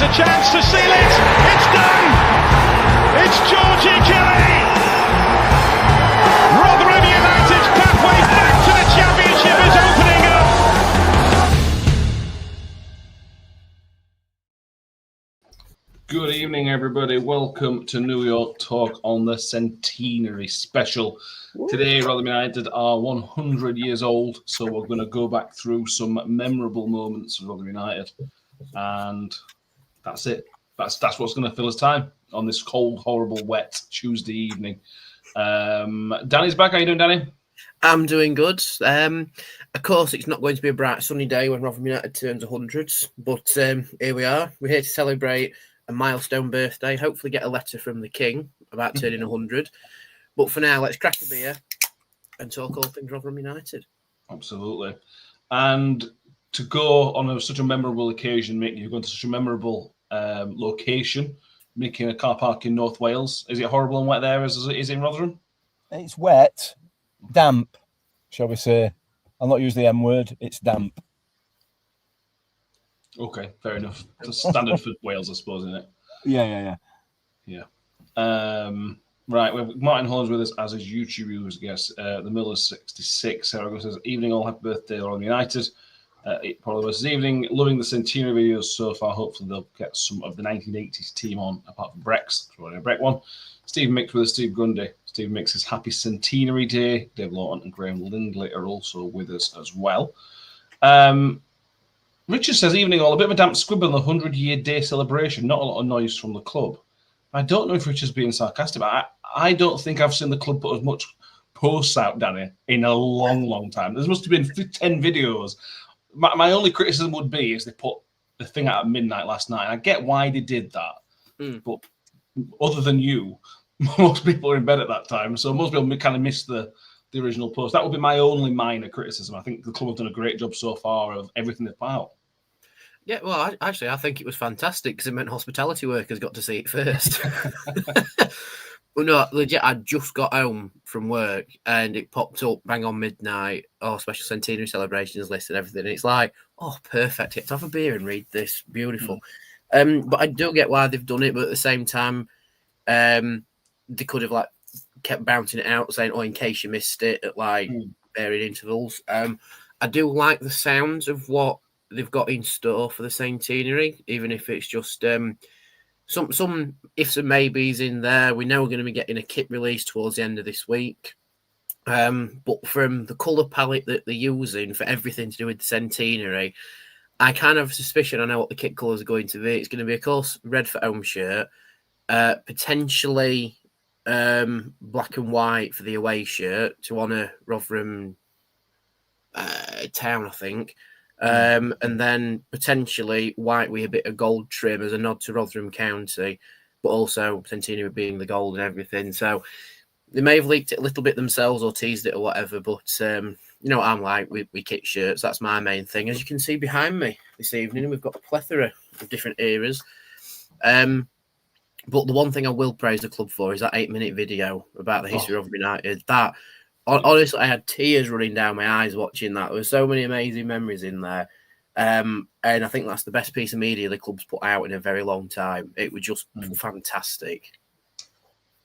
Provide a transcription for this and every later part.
a chance to seal it. It's done. It's Georgie Kelly. Rotherham United's pathway back to the championship is opening up. Good evening, everybody. Welcome to New York Talk on the Centenary Special. Today, Rotherham United are 100 years old, so we're going to go back through some memorable moments of Rotherham United, and that's it. That's what's going to fill us time on this cold, horrible, wet Tuesday evening. Danny's back. How you doing, Danny? I'm doing good. Of course, it's not going to be a bright sunny day when Rotherham United turns 100s, but here we are. We're here to celebrate a milestone birthday, hopefully get a letter from the King about turning 100. But for now, let's crack a beer and talk all things Rotherham United. Absolutely. And to go on such a memorable occasion, Mick, you're going to such a memorable location, making a car park in North Wales. Is it horrible and wet there as it is in Rotherham? It's wet, damp, shall we say. I'll not use the M word, it's damp. Okay, fair enough. It's a standard for Wales, I suppose, isn't it? Yeah. Right, we have Martin Holland's with us as his YouTube viewers guest. The Miller's 66. Sarah says, "Evening, all, happy birthday, Rotherham United." Probably this evening, loving the Centenary videos so far. Hopefully, they'll get some of the 1980s team on, apart from Breck's. Throwing a Breck one. Steve Mix with us, Steve Grundy. Steve Mix says, "Happy Centenary Day." Dave Lawton and Graham Lindley are also with us as well. Richard says, "Evening, all. A bit of a damp squib on the 100-year day celebration. Not a lot of noise from the club." I don't know if Richard's being sarcastic, but I don't think I've seen the club put as much posts out, Danny, in a long, long time. There must have been 10 videos. My only criticism would be is they put the thing out at midnight last night. I get why they did that, but other than you, most people are in bed at that time, so most people kind of missed the original post. That would be my only minor criticism. I think the club have done a great job so far of everything they've put out. Yeah, well, I think it was fantastic because it meant hospitality workers got to see it first. Well, no, legit, I just got home from work and it popped up bang on midnight. Oh, special centenary celebrations list and everything. And it's like, oh, perfect. Get to have a beer and read this. Beautiful. But I do get why they've done it. But at the same time, they could have kept bouncing it out, saying, "Oh, in case you missed it," at varied intervals. I do like the sounds of what they've got in store for the centenary, even if it's just some ifs and maybes in there. We know we're going to be getting a kit release towards the end of this week. But from the colour palette that they're using for everything to do with the centenary, I kind of have a suspicion I know what the kit colours are going to be. It's going to be, of course, red for home shirt, potentially black and white for the away shirt to honour Rotherham Town, I think. And then potentially white with a bit of gold trim as a nod to Rotherham County, but also Centenary being the gold and everything. So they may have leaked it a little bit themselves or teased it or whatever, but you know what I'm like with kit shirts. That's my main thing. As you can see behind me this evening, we've got a plethora of different eras. But the one thing I will praise the club for is that 8-minute video about the history of United. That, honestly, I had tears running down my eyes watching that. There were so many amazing memories in there. And I think that's the best piece of media the club's put out in a very long time. It was just fantastic.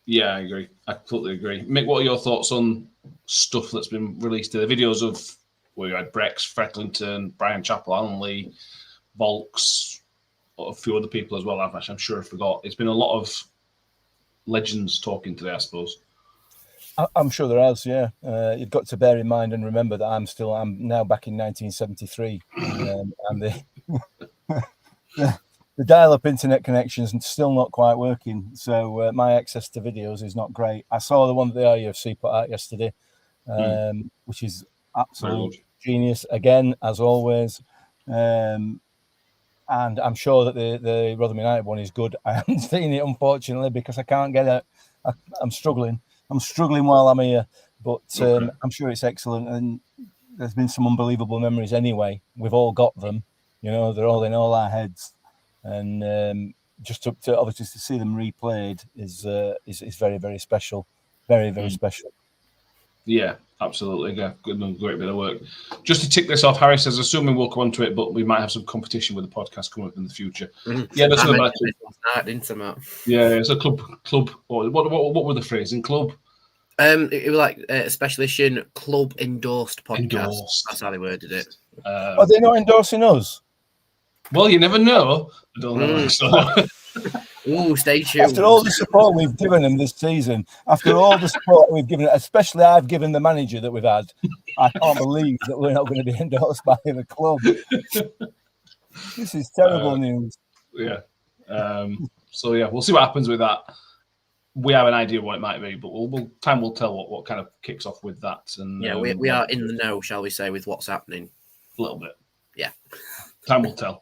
Yeah, I agree. I completely agree. Mick, what are your thoughts on stuff that's been released today? The videos of where you had Brex, Frecklington, Brian Chappell, Alan Lee, Volks, a few other people as well. I'm sure I forgot. It's been a lot of legends talking today, I suppose. I'm sure there has, yeah. You've got to bear in mind and remember that I'm now back in 1973, and the dial-up internet connection's still not quite working, so my access to videos is not great. I saw the one that the RUFC put out yesterday, which is absolute genius, again, as always. And I'm sure that the Rotherham United one is good. I haven't seen it, unfortunately, because I can't get it. I'm struggling. I'm struggling while I'm here, but I'm sure it's excellent. And there's been some unbelievable memories anyway. We've all got them. You know, they're all in all our heads. And just to obviously to see them replayed is very, very special. Very, very special. Yeah, absolutely. Yeah, good, great bit of work. Just to tick this off, Harry says, assuming we'll come on to it, but we might have some competition with the podcast coming up in the future. Yeah, that's I about mentioned this last night, didn't I, Matt? Yeah, it's a club. What were the phrasing? Club. It was like a special edition club endorsed podcast. Endorsed. That's how they worded it. Are they not endorsing us? Well, you never know. I don't know. So. Ooh, stay tuned. After all the support we've given them this season, after all the support we've given, especially I've given the manager that we've had, I can't believe that we're not going to be endorsed by the club. This is terrible news. Yeah. So yeah, we'll see what happens with that. We have an idea what it might be, but time will tell what kind of kicks off with that. And yeah, we are in the know, shall we say, with what's happening. A little bit. Yeah. Time will tell.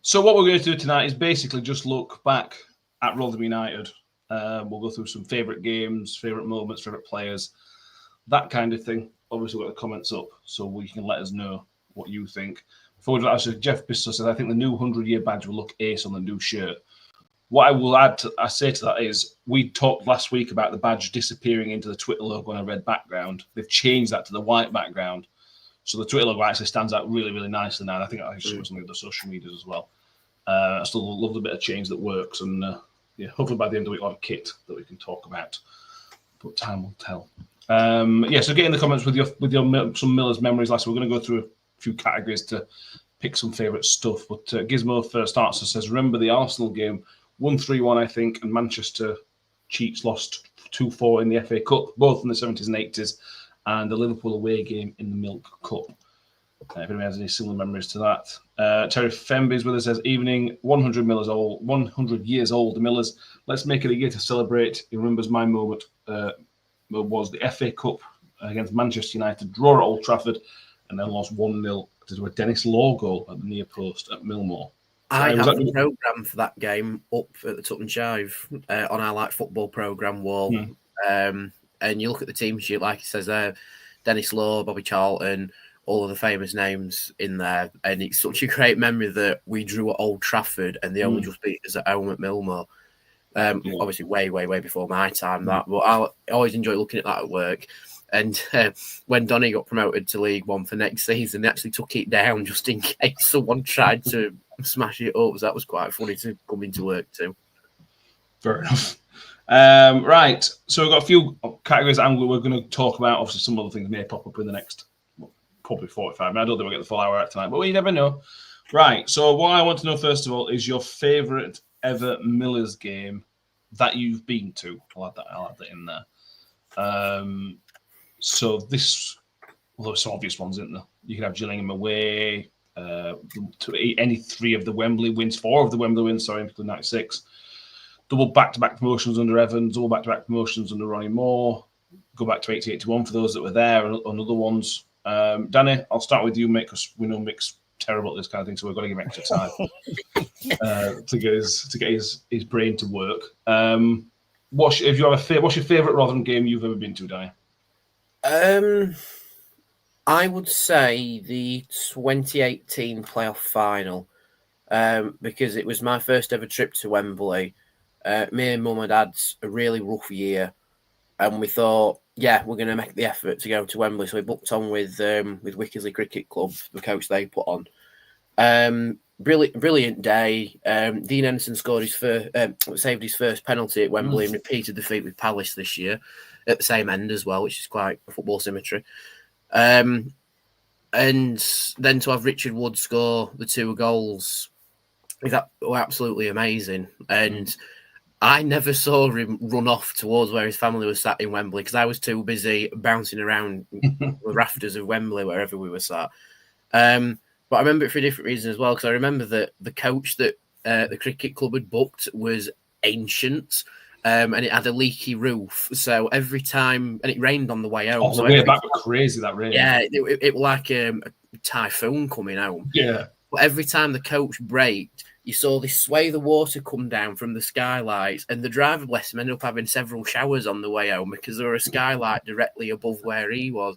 So what we're going to do tonight is basically just look back at Rotherham United. We'll go through some favourite games, favourite moments, favourite players, that kind of thing. Obviously, we've got the comments up, so we can let us know what you think. Before we actually, Jeff Bisto says, I think the new 100-year badge will look ace on the new shirt. What I will say to that is, we talked last week about the badge disappearing into the Twitter logo on a red background. They've changed that to the white background. So the Twitter logo actually stands out really, really nicely now. And I think I should put something on the social medias as well. I still love the bit of change that works. And hopefully by the end of the week, we'll have a kit that we can talk about. But time will tell. So get in the comments with your some Miller's memories. Last, we're going to go through a few categories to pick some favourite stuff. But Gizmo first answer says, remember the Arsenal game, 1-3-1, I think, and Manchester Cheats lost 2-4 in the FA Cup, both in the 70s and 80s. And the Liverpool away game in the Milk Cup. If anyone has any similar memories to that. Terry Femby's with us, says, evening, 100 years old, the Millers. Let's make it a year to celebrate. He remembers my moment was the FA Cup against Manchester United, draw at Old Trafford, and then lost 1-0 to a Dennis Law goal at the near post at Millmore. I have the programme for that game up at the Tottenham Chive on our football programme wall. And you look at the team sheet, like he says there, Dennis Law, Bobby Charlton, all of the famous names in there. And it's such a great memory that we drew at Old Trafford and they only just beat us at home at Millmore. Obviously, way, way, way before my time, that. But I always enjoy looking at that at work. And when Donny got promoted to League One for next season, they actually took it down just in case someone tried to smash it up. So that was quite funny to come into work too. Fair enough. Right, so we've got a few categories that we're going to talk about. Obviously, some other things may pop up in the next, probably 45 minutes. I don't think we'll get the full hour out tonight, but we never know. Right, so what I want to know, first of all, is your favourite ever Millers game that you've been to. I'll add that in there. So this, well, there's some obvious ones, isn't there? You can have Gillingham away, to any 3 of the Wembley wins, 4 of the Wembley wins, sorry, including 96. Double back-to-back promotions under Evans, double back-to-back promotions under Ronnie Moore. Go back to 80-81 for those that were there and other ones. Danny, I'll start with you, Mick, because we know Mick's terrible at this kind of thing, so we've got to give him extra time to get his brain to work. What's your favourite Rotherham game you've ever been to, Danny? I would say the 2018 playoff final, because it was my first ever trip to Wembley. Me and Mum had had a really rough year, and we thought, we're going to make the effort to go to Wembley. So we booked on with Wickersley Cricket Club, the coach they put on. Brilliant day. Dean Henderson saved his first penalty at Wembley and repeated the feat with Palace this year at the same end as well, which is quite a football symmetry. And then to have Richard Wood score the 2 goals, that were absolutely amazing. And I never saw him run off towards where his family was sat in Wembley because I was too busy bouncing around the rafters of Wembley wherever we were sat. But I remember it for a different reason as well, because I remember that the coach that the cricket club had booked was ancient, and it had a leaky roof. So every time, and it rained on the way home. The way back was crazy, that rain. Yeah, it was like a typhoon coming home. Yeah. But every time the coach braked, you saw this swathe of water come down from the skylights, and the driver, bless him, ended up having several showers on the way home because there were a skylight directly above where he was.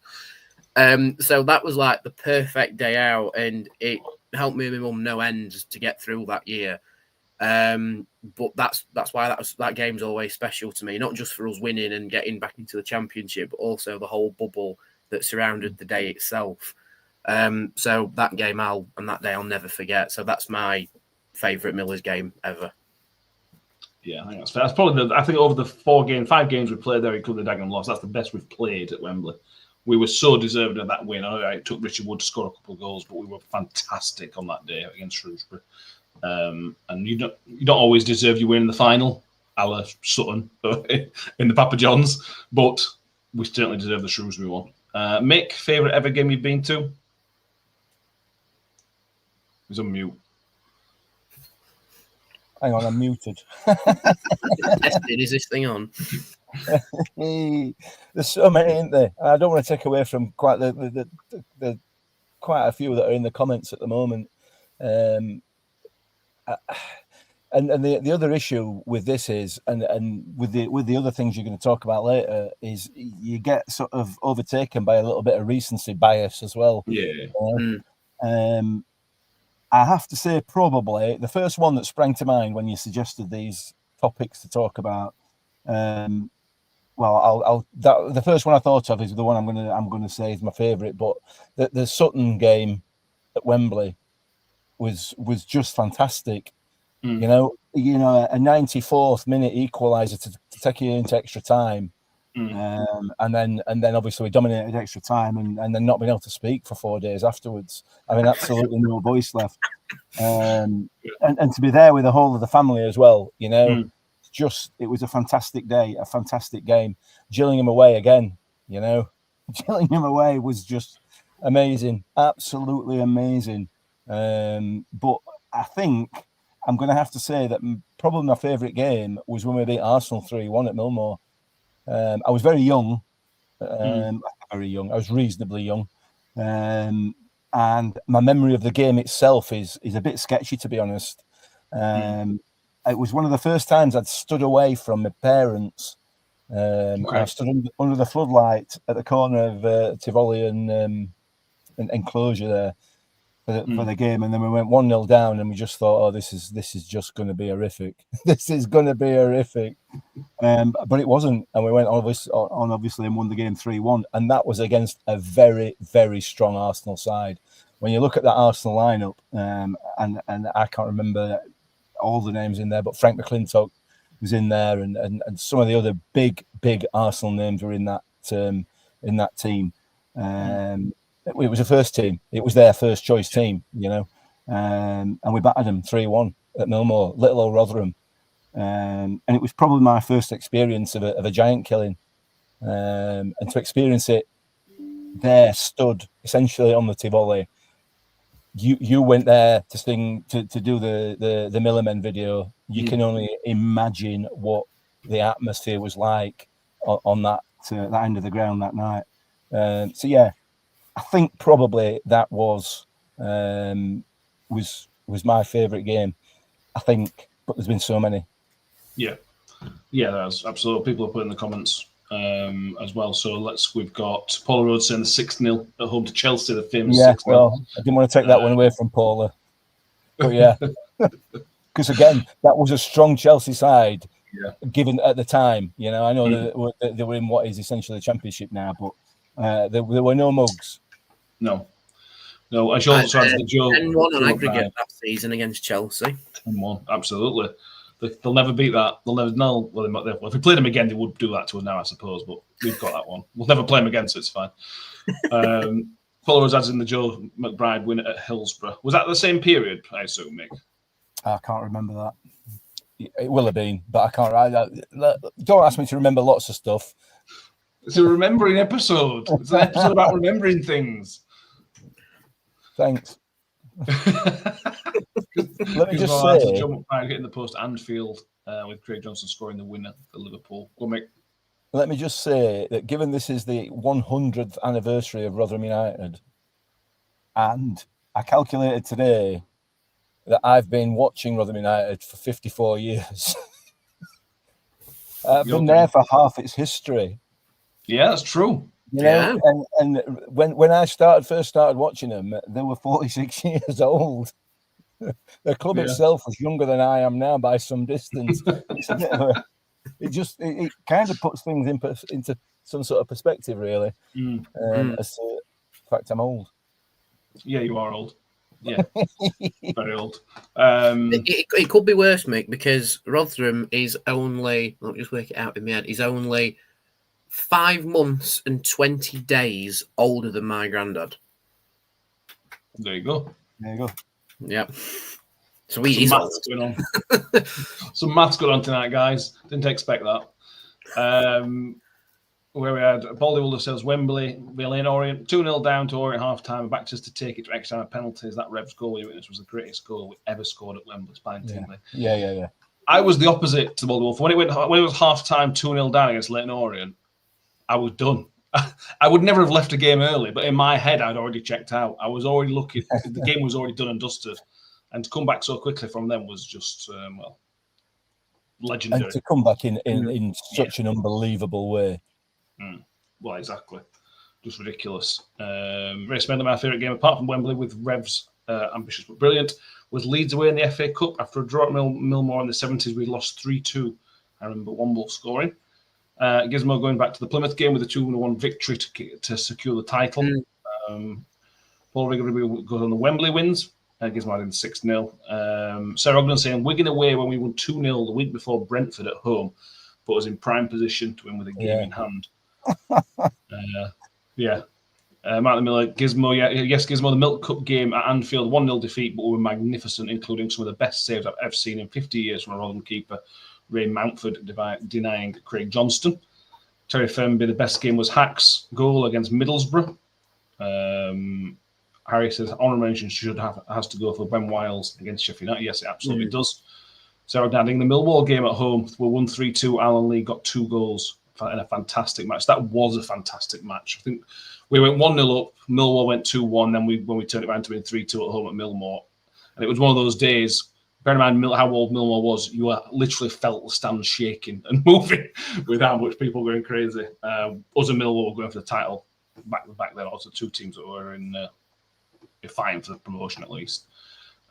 So that was like the perfect day out, and it helped me and my mum no end to get through that year. But that's why that game's always special to me, not just for us winning and getting back into the championship, but also the whole bubble that surrounded the day itself. So that game and that day I'll never forget. So that's my favourite Millers game ever. Yeah, I think that's fair. That's probably I think over the 5 games we played there, including the Dagenham loss, that's the best we've played at Wembley. We were so deserving of that win. I know it took Richard Wood to score a couple of goals, but we were fantastic on that day against Shrewsbury. And you don't always deserve your win in the final, a la Sutton in the Papa John's, but we certainly deserve the Shrewsbury one. Mick, favourite ever game you've been to? He's on mute. Hang on, I'm muted. Is this thing on? There's so many, ain't there? I don't want to take away from quite the quite a few that are in the comments at the moment. And the other issue with this is, and with the other things you're going to talk about later, is you get sort of overtaken by a little bit of recency bias as well. Yeah. I have to say, probably the first one that sprang to mind when you suggested these topics to talk about. The first one I thought of is the one I'm going to say is my favourite. But the Sutton game at Wembley was just fantastic. You know, a 94th minute equaliser to take you into extra time, and then obviously we dominated extra time, and then not being able to speak for 4 days afterwards. I mean, absolutely no voice left, and to be there with the whole of the family as well. You know, it was a fantastic day, a fantastic game. Gillingham away again. You know, Gillingham away was just amazing, absolutely amazing. But I think I'm going to have to say that probably my favourite game was when we beat Arsenal 3-1 at Millmore. I was very young, I was reasonably young, and my memory of the game itself is a bit sketchy, to be honest. It was one of the first times I'd stood away from my parents. I stood under the floodlight at the corner of Tivoli and enclosure there for the game, and then we went 1-0 down, and we just thought, oh, this is just going to be horrific. This is going to be horrific. But it wasn't, and we went obviously and won the game 3-1, and that was against a very, very strong Arsenal side. When you look at that Arsenal lineup, and I can't remember all the names in there, but Frank McClintock was in there, and some of the other big Arsenal names were in that team. It was a first team. It was their first choice team, you know, and we battered them 3-1 at Millmore, little old Rotherham. And it was probably my first experience of a giant killing, and to experience it there, stood essentially on the Tivoli. You went there to sing to do the Millermen video. You can only imagine what the atmosphere was like on that end of the ground that night. So yeah, I think probably that was my favourite game. I think, but there's been so many. Yeah, that's absolutely. People are putting in the comments as well. So we've got Paula Rhodes saying the 6-0 at home to Chelsea, the famous 6-0. Well, I didn't want to take that one away from Paula, but yeah, because again, that was a strong Chelsea side. Yeah. Given at the time, you know, I know they were in what is essentially the Championship now, but there were no mugs. No. I should also add the Joe. 10-1 on aggregate that season against Chelsea. 10-1, absolutely. They'll never beat that. They'll never know. Well, if we played them again, they would do that to us now, I suppose. But we've got that one. We'll never play them again, so it's fine. Followers adds in the Joe McBride win at Hillsborough. Was that the same period, I assume, Mick? I can't remember that. It will have been, but I can't. Don't ask me to remember lots of stuff. It's a remembering episode. It's an episode about remembering things. Thanks. Let me just say, John McBride hitting the post at Anfield with Craig Johnson scoring the winner for Liverpool. Go, Mick. Let me just say that given this is the 100th anniversary of Rotherham United, and I calculated today that I've been watching Rotherham United for 54 years. I've been there for half its history. Yeah, that's true. You know, and when I first started watching them, they were 46 years old. The club Yeah. itself was younger than I am now by some distance. It's a bit of a, it kind of puts things into some sort of perspective, really. As to the fact I'm old. Yeah, you are old. Yeah, very old. It could be worse, Mick, because Rotherham is only, let me just work it out in my head, he's only 5 months and 20 days older than my granddad. There you go. There you go. Yep. So he is old. Going on. Some maths going on tonight, guys. Didn't expect that. Where we had Baldy Wilder says Wembley, Villa Orient, 2-0 down to Orient half time, back just to take it to extra time penalties. That Revs goal we witnessed was the greatest goal we ever scored at Wembley. Yeah. I was the opposite to Baldy Wolf. When it was half time, 2-0 down against Leyton Orient, I was done. I would never have left a game early, but in my head, I'd already checked out. I was already looking. The game was already done and dusted. And to come back so quickly from them was just, legendary. And to come back in such an unbelievable way. Well, exactly. Just ridiculous. Race mainly my favourite game, apart from Wembley, with Revs ambitious but brilliant, was Leeds away in the FA Cup. After a draw at Millmore in the 70s, we lost 3-2. I remember Womble scoring. Gizmo going back to the Plymouth game with a 2-1 victory to secure the title. Paul Riggery goes on the Wembley wins. Gizmo had in 6-0. Sarah Ogden saying Wigan away when we won 2-0 the week before Brentford at home, but was in prime position to win with a game in hand. Martin Miller, Gizmo, yes, Gizmo, the Milk Cup game at Anfield, 1-0 defeat, but we were magnificent, including some of the best saves I've ever seen in 50 years from a Rotherham keeper, Ray Mountford, denying Craig Johnston. Terry Fernby, the best game was Hack's goal against Middlesbrough. Harry says, honourable mention has to go for Ben Wiles against Sheffield United. Yes, it absolutely does. Sarah Dadding, the Millwall game at home, we won 3-2. Alan Lee got 2 goals in a fantastic match. That was a fantastic match. I think we went 1-0 up, Millwall went 2-1, then when we turned it around to win 3-2 at home at Millmore. And it was one of those days, bear in mind how old Millmore was, you literally felt the stands shaking and moving with how much people were going crazy. Us and Millwall were going for the title back then, also 2 teams that were in fighting for the promotion at least.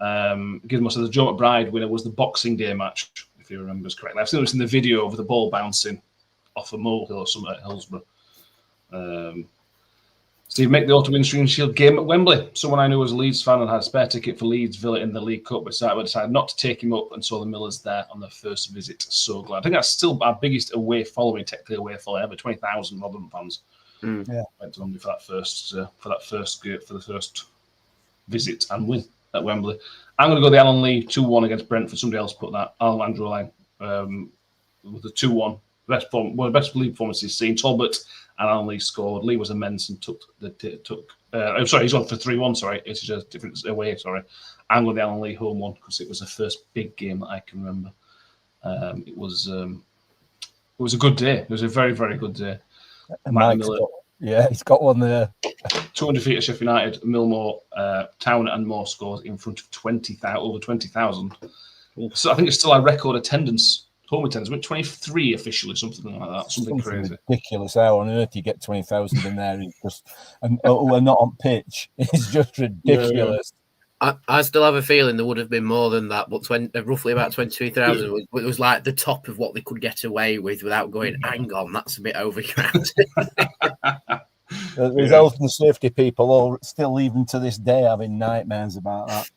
Gizmo says the Joe McBride winner was the Boxing Day match, if he remembers correctly. I've seen this in the video of the ball bouncing off a molehill or something at Hillsborough. Steve, make the Auto Windscreen Shield game at Wembley. Someone I knew was a Leeds fan and had a spare ticket for Leeds Villa in the League Cup, but decided not to take him up and saw the Millers there on their first visit. So glad. I think that's still our biggest away following ever. 20,000 Rotherham fans went to Wembley for the first visit and win at Wembley. I'm going to go the Alan Lee 2-1 against Brentford. Somebody else put that. Alan Andrew Lang with the 2-1. One of the best league performances seen. Talbot and Alan Lee scored. Lee was immense and he's on for 3-1. Sorry, it's just a different away. Sorry, I'm going the Alan Lee home one because it was the first big game that I can remember. It was a good day. It was a very, very good day. He's got one there. 200 feet at Sheffield United, Millmore, Town and Moore scores in front of over 20,000. So I think it's still our record attendance. Home attendance, went 23 officially, something like that. Something crazy. Ridiculous. How on earth you get 20,000 in there? And we're not on pitch. It's just ridiculous. I still have a feeling there would have been more than that, but roughly about 23,000 was like the top of what they could get away with without going, hang on, that's a bit overcrowded. There's health and safety people all still, even to this day, having nightmares about that.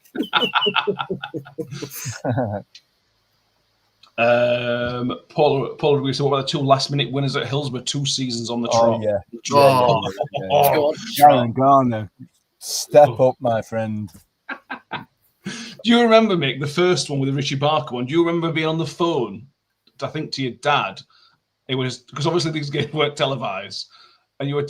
Paul agrees. So what about the 2 last-minute winners at Hillsborough? 2 seasons on the trot. Sharon Garner, step up, my friend. Do you remember, Mick, the first one with the Richie Barker one? Do you remember being on the phone, I think, to your dad? It was because obviously these games weren't televised, and you were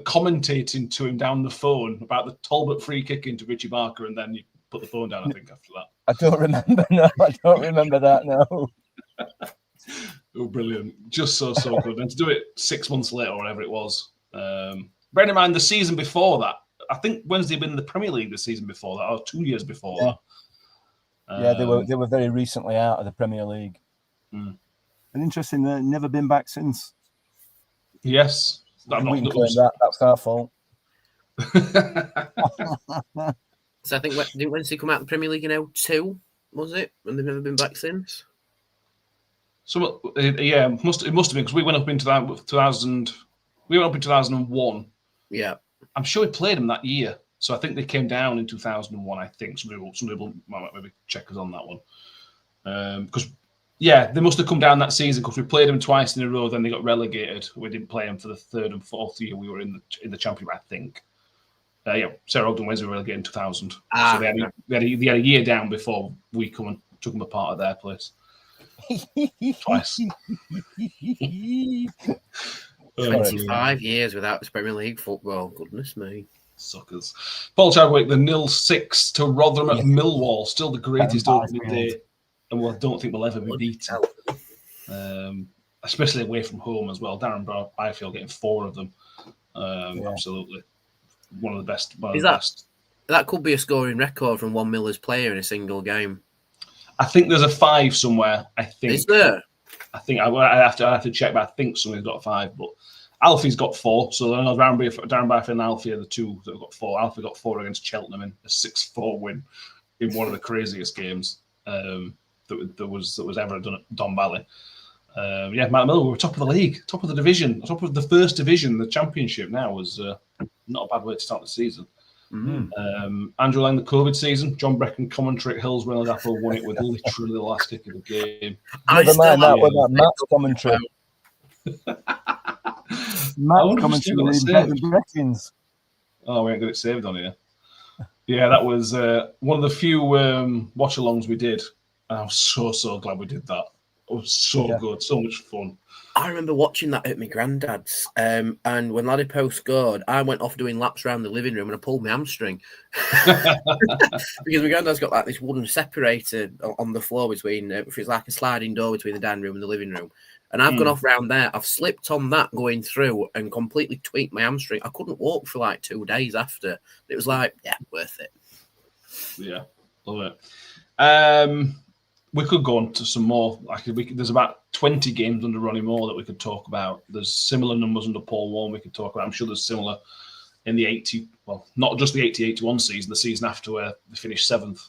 commentating to him down the phone about the Talbot free kick into Richie Barker, and then you put the phone down, I think, after that. I don't remember. No, I don't remember that. No. Oh, brilliant! Just so good, and to do it 6 months later, or whatever it was. Bear in mind, the season before that, I think Wednesday had been in the Premier League the season before that, or 2 years before that. They were very recently out of the Premier League. And interesting, they've never been back since. Yes, that's our fault. So I think didn't Wednesday come out of the Premier League in 02, was it? And they've never been back since. So yeah, it must have been because we went up into that 2000. We went up in 2001. Yeah, I'm sure we played them that year. So I think they came down in 2001. I think somebody might maybe check us on that one. Because yeah, they must have come down that season because we played them twice in a row. Then they got relegated. We didn't play them for the third and fourth year we were in the championship. I think. Yeah, Sarah Ogden Wednesday were relegated in 2000. So they had a year down before we come and took them apart at their place. Twice. 25 years without Premier League football. Goodness me. Suckers. Paul Chadwick, the 0-6 to Rotherham at Millwall. Still the greatest opening day. And I don't think we'll ever be beaten. Especially away from home as well. Darren Byfield getting 4 of them. Absolutely. One of the best. That could be a scoring record from one Miller's player in a single game. I think there's a 5 somewhere. I think. Is there? I think I have to check, but I think somebody's got 5. But Alfie's got 4. So I know Darren Byfield and Alfie are the 2 that have got 4. Alfie got 4 against Cheltenham in a 6-4 win in one of the craziest games that was ever done at Don Valley. Matt Miller, we were top of the league, top of the division, top of the first division. The championship now was not a bad way to start the season. Mm-hmm. Andrew Lang, the COVID season. John Brecken commentary at Hillsborough Apple won it with literally the last kick of the game. Never mind that with that Matt's commentary. Matt's commentary with Breckens. Oh, we ain't got it saved on here. Yeah, that was one of the few watch-alongs we did. And I was so glad we did that. It was so good, so much fun. I remember watching that at my granddad's, and when Ladipo scored, I went off doing laps around the living room and I pulled my hamstring because my granddad's got like this wooden separator on the floor between, it's like a sliding door between the dining room and the living room. And I've gone off round there. I've slipped on that going through and completely tweaked my hamstring. I couldn't walk for like 2 days after. It was like, worth it. Yeah, love it. We could go on to some more. There's about 20 games under Ronnie Moore that we could talk about. There's similar numbers under Paul Warne we could talk about. I'm sure there's similar in the 80, well, not just the 80-81 season, the season after where they finished 7th.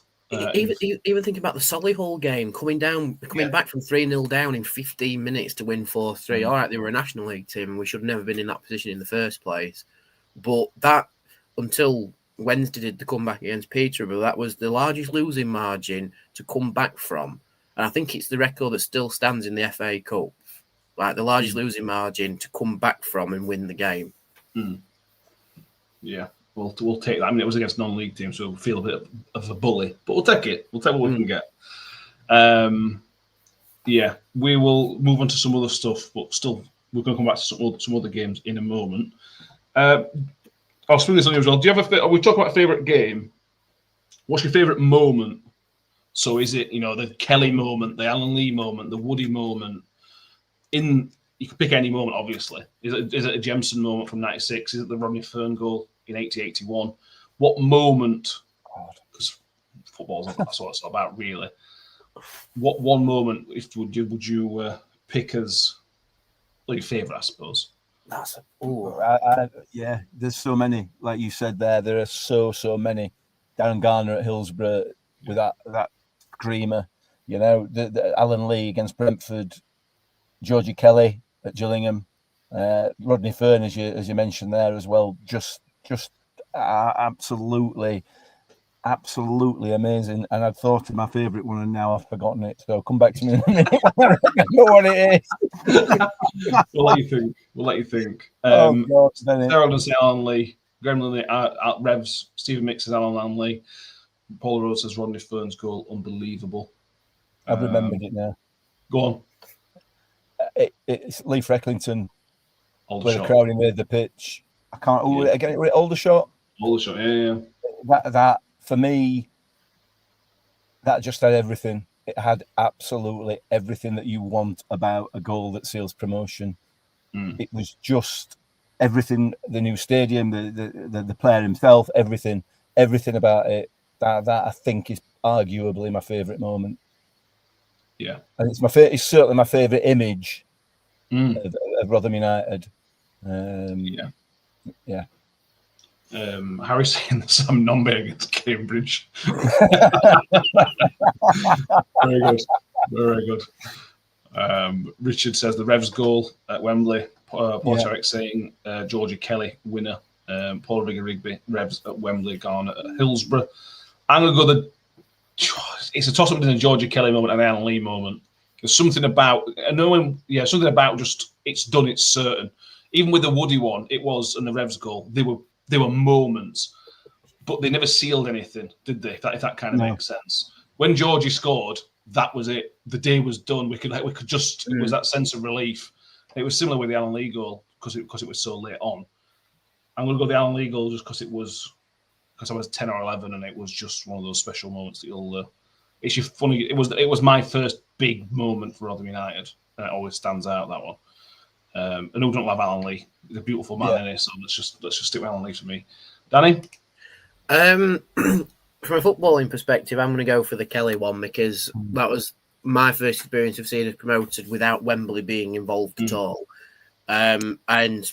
Even think about the Solihull game, coming back from 3-0 down in 15 minutes to win 4-3. All right, they were a National League team and we should have never been in that position in the first place. But that, until Wednesday did the comeback against Peterborough, that was the largest losing margin to come back from. And I think it's the record that still stands in the FA Cup. Like the largest losing margin to come back from and win the game. Yeah, we'll take that. I mean, it was against non-league teams, so we'll feel a bit of a bully. But we'll take it. We'll take what we can get. We will move on to some other stuff, but still, we're going to come back to some other games in a moment. I'll swing this on you as well. Do you have we talk about a favourite game? What's your favourite moment? So is it, the Kelly moment, the Alan Lee moment, the Woody moment? You can pick any moment, obviously. Is it a Jemson moment from 96? Is it the Rodney Fern goal in 80-81? What moment? Because football's that's what it's about, really. What one moment would you pick as your favourite, I suppose? There's so many. Like you said there are so many. Darren Garner at Hillsborough with that screamer, the Alan Lee against Brentford, Georgie Kelly at Gillingham, Rodney Fern as you mentioned there as well. Just absolutely amazing. And I've thought of my favourite one and now I've forgotten it. So come back to me in a minute. I know what it is. We'll let you think. Sarah does say Alan Lee. Graham Linley, Revs, Stephen Mix says Alan Lee. Paul Rose says Rodney Fern's goal, unbelievable. I've remembered it now. Go on. It's Lee Frecklington with the a crowd invaded the pitch. I can't. Again, Aldershot. Aldershot, yeah. That for me, that just had everything. It had absolutely everything that you want about a goal that seals promotion. It was just everything. The new stadium, the player himself, everything about it. That I think is arguably my favourite moment. Yeah, and it's certainly my favourite image of Rotherham United. Harry saying the Sam Nombe against Cambridge. Very good. Very good. Richard says the Revs goal at Wembley. Paul Tarek saying Georgie Kelly winner. Paul Rigby Revs at Wembley, gone at Hillsborough. I'm going to go it's a toss-up between the Georgie Kelly moment and the Alan Lee moment. There's something about something about just it's done, it's certain. Even with the Woody one, it was, and the Revs goal, they were moments, but they never sealed anything, did they? If that kind of makes sense. When Georgie scored, that was it. The day was done. We could just it was that sense of relief. It was similar with the Alan Lee goal because it was so late on. I'm going to go the Alan Lee goal just because I was 10 or 11 and it was just one of those special moments that you'll. It's just funny. It was my first big moment for Rotherham United, and it always stands out, that one. And who don't love Alan Lee? He's a beautiful man, isn't he? So let's just stick with Alan Lee for me. Danny? From a footballing perspective, I'm going to go for the Kelly one because that was my first experience of seeing us promoted without Wembley being involved at all. And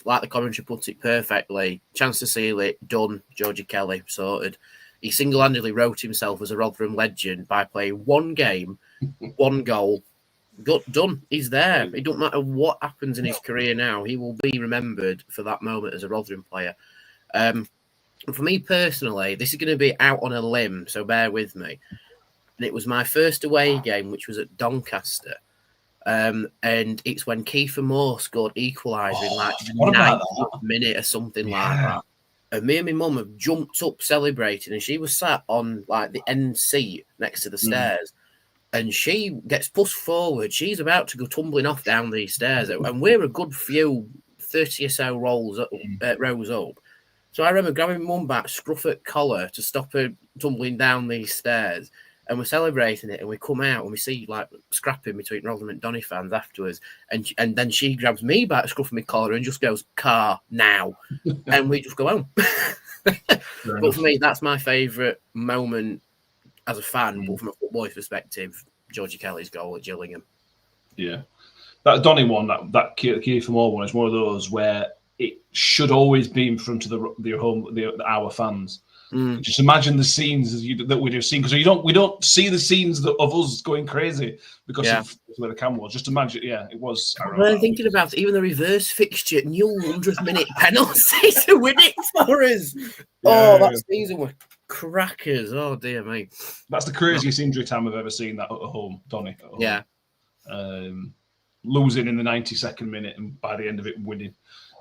like the commentary put it perfectly, chance to seal it, done, Georgie Kelly, sorted. He single-handedly wrote himself as a Rotherham legend by playing one game, one goal, done. He's there. It don't matter what happens in his career now. He will be remembered for that moment as a Rotherham player. For me personally, this is going to be out on a limb, so bear with me. And it was my first away game, which was at Doncaster. And it's when Kiefer Moore scored equaliser in like the 90th minute or something like that. And me and my mum have jumped up celebrating, and she was sat on like the end seat next to the stairs. And she gets pushed forward. She's about to go tumbling off down these stairs. And we're a good few 30 or so rows up. So I remember grabbing mum back, scruff at collar to stop her tumbling down these stairs. And we're celebrating it, and we come out and we see like scrapping between Rotherham and Donny fans afterwards. And then she grabs me back, scruffing my collar, and just goes, "Car now," and we just go home. But for me, that's my favourite moment as a fan. But from a footballer's perspective, Georgie Kelly's goal at Gillingham. Yeah, that Donny one, that Kiefer Moore one is one of those where it should always be in front of our fans. Just imagine the scenes that we'd have seen, because we don't see the scenes of us going crazy because of where the camera was. Just imagine, it was. When I'm thinking about it, even the reverse fixture, new 100th minute penalty to win it for us. That season was crackers. Oh dear me, that's the craziest injury time I've ever seen. That at home, Donny. At home. Yeah, losing in the 92nd minute and by the end of it winning.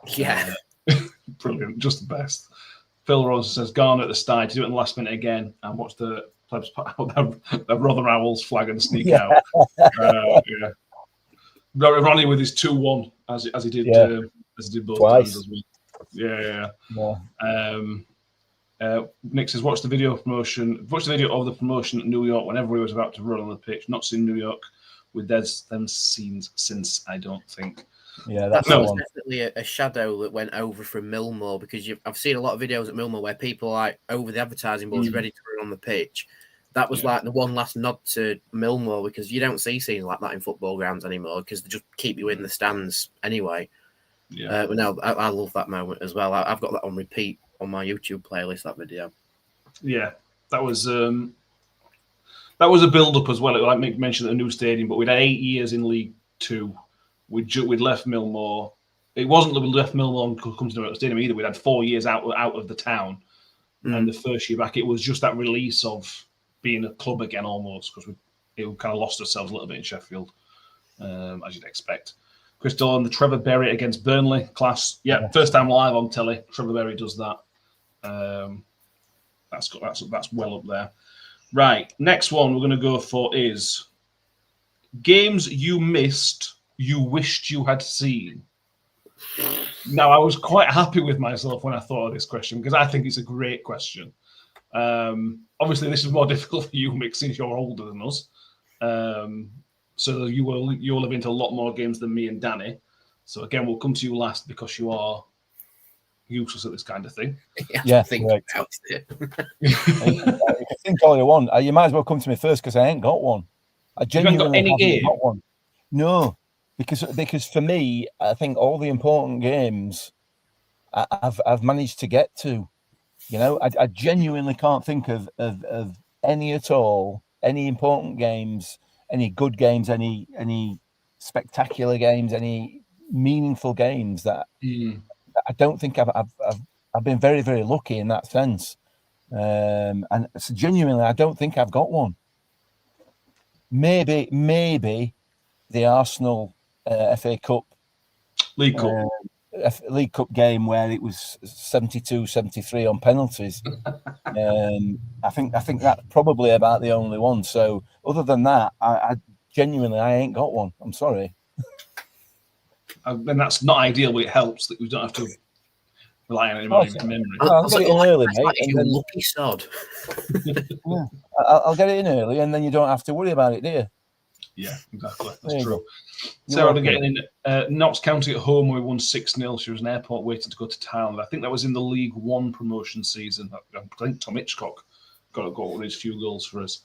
Yeah, brilliant, just the best. Phil Rose says, Garner at the start, to do it in the last minute again, and watch the plebs put out the Rother Owls flag and sneak out. Ronnie with his 2-1 as he did both twice. times as well. Nick says, watch the video of the promotion at New York whenever he was about to run on the pitch. Not seen New York with them scenes since, I don't think. Yeah, that was definitely a shadow that went over from Millmore, because I've seen a lot of videos at Millmore where people are like over the advertising boards ready to run on the pitch. That was like the one last nod to Millmore, because you don't see scenes like that in football grounds anymore because they just keep you in the stands anyway. Yeah, but no, I love that moment as well. I've got that on repeat on my YouTube playlist, that video. Yeah, that was a build-up as well. Like Mick mentioned, a new stadium, but we'd had 8 years in League Two. We'd left Millmore. It wasn't that we left Millmore and come to the stadium either. We'd had 4 years out of the town, and the first year back, it was just that release of being a club again almost, because we kind of lost ourselves a little bit in Sheffield, as you'd expect. Chris Dolan, the Trevor Berry against Burnley, class. Yeah, first time live on telly. Trevor Berry does that. That's well up there. Right, next one we're going to go for is games you missed, you wished you had seen. Now, I was quite happy with myself when I thought of this question, because I think it's a great question. Obviously, this is more difficult for you, Mick, since you're older than us. So you'll have been to a lot more games than me and Danny. So again, we'll come to you last because you are useless at this kind of thing. Yeah, think about it. You can think all you want. You might as well come to me first, because I ain't got one. I genuinely haven't got one. No, because for me, I think all the important games I've managed to get to. I genuinely can't think of any at all, any important games, any good games, any spectacular games, any meaningful games that I don't think I've been very, very lucky in that sense. And so genuinely, I don't think I've got one. Maybe the Arsenal FA Cup League Cup. League Cup game where it was 72-73 on penalties. I think that's probably about the only one. So other than that, I genuinely ain't got one. I'm sorry. And that's not ideal, but it helps that we don't have to rely on anybody's memory. I'll get it in early, mate. You lucky sod. Yeah, I'll get it in early, and then you don't have to worry about it, do you? Yeah, exactly. That's true. Sarah getting in Notts County at home, we won 6-0. She was in an airport waiting to go to town. I think that was in the League One promotion season. I think Tom Hitchcock got one of his few goals for us.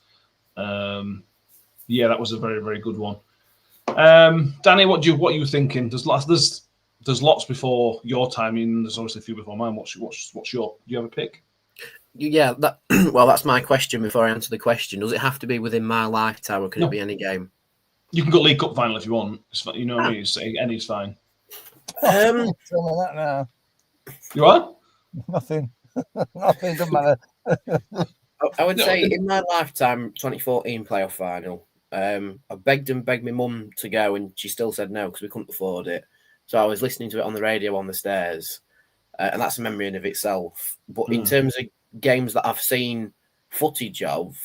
Yeah, that was a very, very good one. Danny, what are you thinking? There's lots before your time. I mean, there's obviously a few before mine. What's your? Do you have a pick? Yeah, that's my question. Before I answer the question, does it have to be within my lifetime, or can it be any game? You can go League Cup final if you want. It's fine, you know what I mean? Any's fine. Now. You are? Nothing. Nothing doesn't matter. I would say in my lifetime, 2014 playoff final. I begged my mum to go, and she still said no because we couldn't afford it. So I was listening to it on the radio on the stairs, and that's a memory in of itself. But in terms of games that I've seen footage of,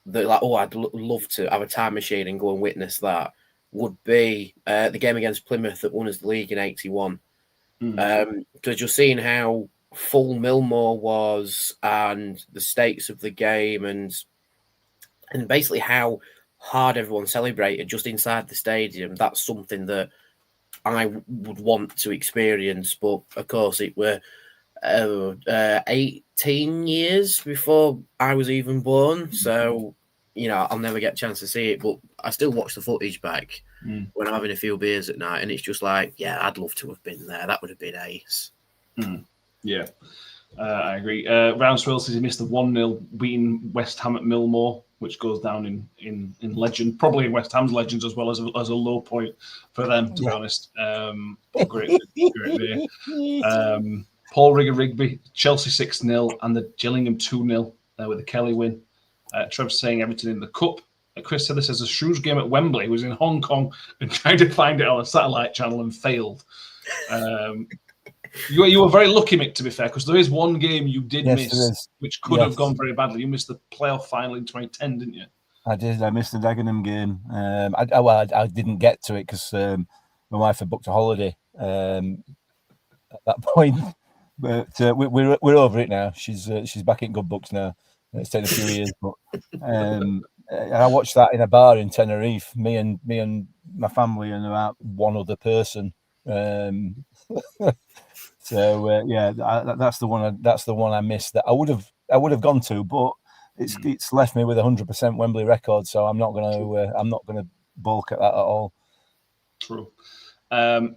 that I'd love to have a time machine and go and witness that, would be the game against Plymouth that won us the league in '81. Because just seeing how full Millmore was and the stakes of the game and basically how hard everyone celebrated just inside the stadium, that's something that I would want to experience. But of course it were 18 years before I was even born, so I'll never get a chance to see it, but I still watch the footage back when I'm having a few beers at night, and it's just like, yeah, I'd love to have been there. That would have been ace. Yeah, I agree. Rounswell says he missed the 1-0 beating West Ham at Millmore, which goes down in legend, probably in West Ham's legends as well as a low point for them, to be honest. Great day. Paul Rigby, Chelsea 6-0 and the Gillingham 2-0 with the Kelly win. Trev saying Everton in the cup. Chris said this as a Shrews game at Wembley. He was in Hong Kong and tried to find it on a satellite channel and failed. You were very lucky, Mick, to be fair, because there is one game you did miss, which could have gone very badly. You missed the playoff final in 2010, didn't you? I did. I missed the Dagenham game. I didn't get to it because my wife had booked a holiday at that point. But we're over it now. She's back in good books now. It's taken a few years, but I watched that in a bar in Tenerife. Me and my family and about one other person. So that's the one. That's the one I missed. That I would have gone to, but it's left me with 100% Wembley record. So I'm not gonna balk at that at all. True.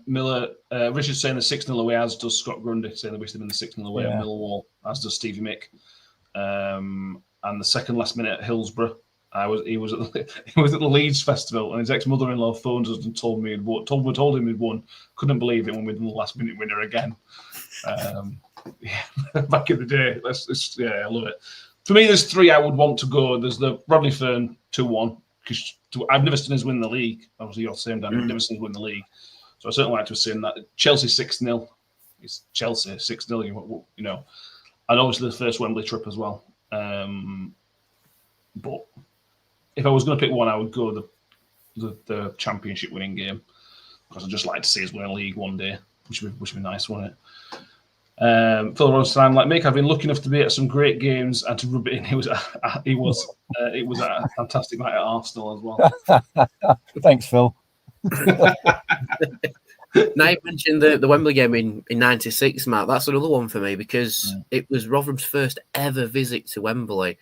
Miller, Richard's saying the 6-0 away, as does Scott Grundy, saying they wish they'd been the 6-0 away at Millwall, as does Stevie Mick. And the second last minute at Hillsborough, he was at the Leeds Festival, and his ex-mother-in-law phoned us and told him he'd won. Couldn't believe it when we'd done the last minute winner again. Back in the day, I love it. For me, there's three I would want to go. There's the Rodney Fern 2-1, because I've never seen us win the league. Obviously, you're the same, Dan. I've never seen us win the league. So I certainly like to have seen that. Chelsea 6-0. It's Chelsea 6-0, And obviously the first Wembley trip as well. But if I was going to pick one, I would go the championship winning game, because I'd just like to see us win a league one day, which would be nice, wouldn't it? Phil Rosenstein, like Mick, I've been lucky enough to be at some great games and to rub it in. It was a fantastic night at Arsenal as well. Thanks, Phil. Now you mentioned the Wembley game in '96, Matt. That's another one for me because it was Rotherham's first ever visit to Wembley,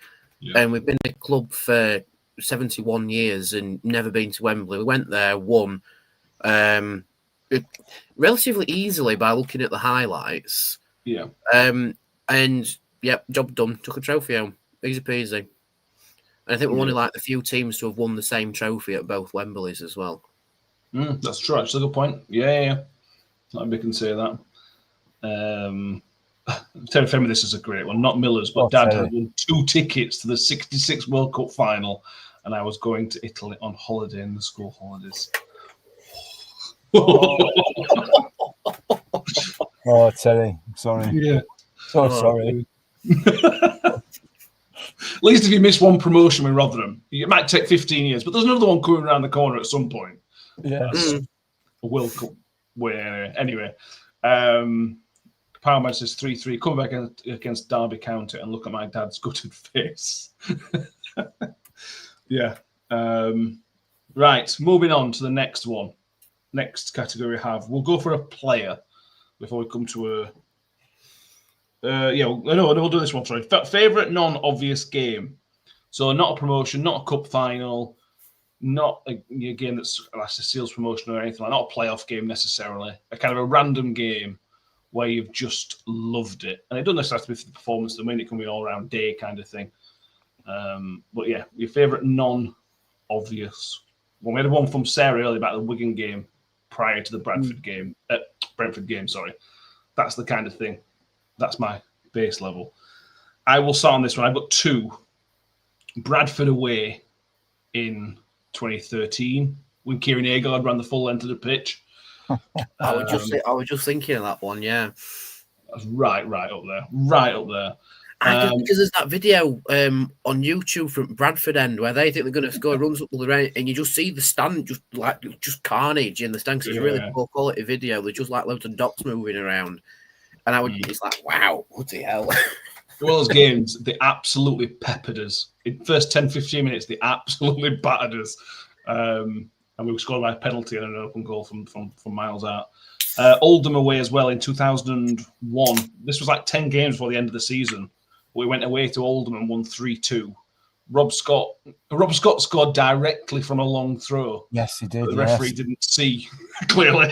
and we've been a club for 71 years and never been to Wembley. We went there, won relatively easily by looking at the highlights. Yeah. And Yep, job done. Took a trophy home. Easy peasy. And I think we're one of like the few teams to have won the same trophy at both Wembleys as well. That's true. Actually, good point. Yeah. We can say that. Terry Femi, this is a great one. Not Miller's, but Dad had won 2 tickets to the '66 World Cup final, and I was going to Italy on holiday in the school holidays. Oh, Terry, I'm sorry. Yeah. So sorry. At least if you miss one promotion with Rotherham, it might take 15 years, but there's another one coming around the corner at some point. Yes. A World Cup winner. Anyway, Power Man says 3-3. Come back against Derby County and look at my dad's gutted face. Yeah. Right. Moving on to the next one. Next category we have. We'll go for a player before we come to a. We'll do this one. Sorry. Favorite non-obvious game. So not a promotion, not a cup final, not a game that's a seals promotion or anything like that. Not a playoff game necessarily. A kind of a random game where you've just loved it. And it doesn't necessarily have to be for the performance to win. It can be all around day kind of thing. But yeah, your favourite non-obvious. Well, we had one from Sarah earlier about the Wigan game prior to the Brentford game. Sorry. That's the kind of thing. That's my base level. I will start on this one. I've got 2. Bradford away in 2013 when Kieran Agard ran the full length of the pitch. I was just thinking of that one. Yeah, that's right up there. Right up there. Because there's that video on YouTube from Bradford end where they think they're going to score, runs up the right, and you just see the stand just carnage in the stand. It's a really poor quality video. There's just like loads of dots moving around, and I would just like, wow, what the hell? All those games, they absolutely peppered us. In the first 10-15 minutes, they absolutely battered us. And we were scored by a penalty and an open goal from miles out. Oldham away as well in 2001. This was like 10 games before the end of the season. We went away to Oldham and won 3-2. Rob Scott scored directly from a long throw. Yes, he did. The referee didn't see clearly.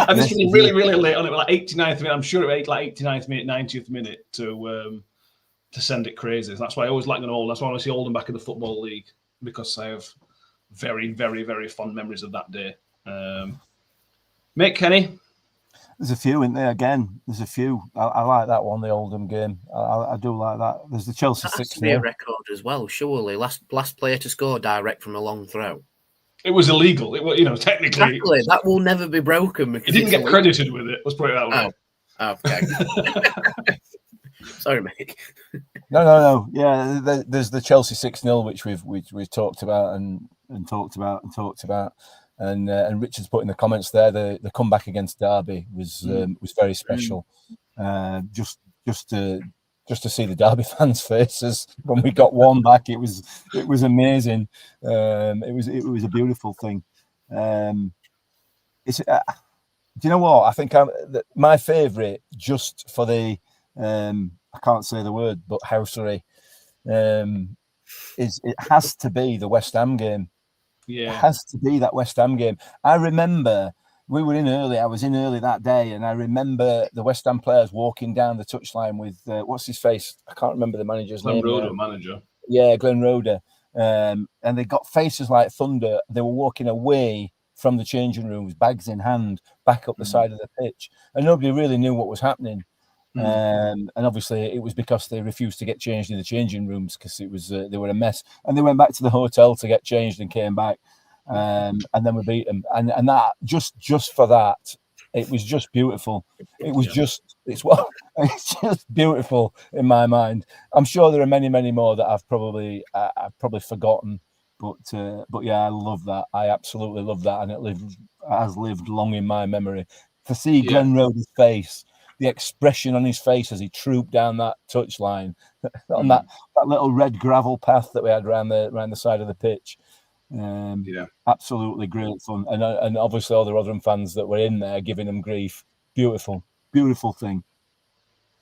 And this was really, really late on it, like 89th minute. I'm sure it was like 89th minute, 90th minute to send it crazy. That's why I always like an Oldham. That's why I want to see Oldham back in the Football League, because I have very, very, very fond memories of that day. Mick, Kenny? There's a few in there again. There's a few. I like that one, the Oldham game. I do like that. There's the Chelsea 6. That's a record as well, surely. Last player to score direct from a long throw. It was illegal. It was, technically. Exactly. That will never be broken. He didn't get credited with it. Let's put it that way. Oh, okay. Sorry, mate. No. Yeah, there's the Chelsea 6-0, which we've talked about and talked about. And Richard's put in the comments there, the comeback against Derby was very special. Just to see the Derby fans' faces when we got one back, it was amazing. It was a beautiful thing. Do you know what? I think my favourite, just for the I can't say the word, but housery, it has to be the West Ham game. Yeah, it has to be that West Ham game. I remember we were in early. I was in early that day, and I remember the West Ham players walking down the touchline with what's his face? I can't remember the manager's name. Glenn Roeder, manager. Yeah, Glenn Roeder. And they got faces like thunder. They were walking away from the changing rooms, bags in hand, back up the side of the pitch, and nobody really knew what was happening. And obviously, it was because they refused to get changed in the changing rooms because it was they were a mess. And they went back to the hotel to get changed and came back, and then we beat them. And that just for that, it was just beautiful. It was it's just beautiful in my mind. I'm sure there are many more that I've probably forgotten, but yeah, I love that. I absolutely love that, and it has lived long in my memory. To see Glenn Roeder's face. The expression on his face as he trooped down that touchline on that little red gravel path that we had around the side of the pitch. Absolutely great fun. And obviously all the Rotherham fans that were in there giving them grief. Beautiful thing.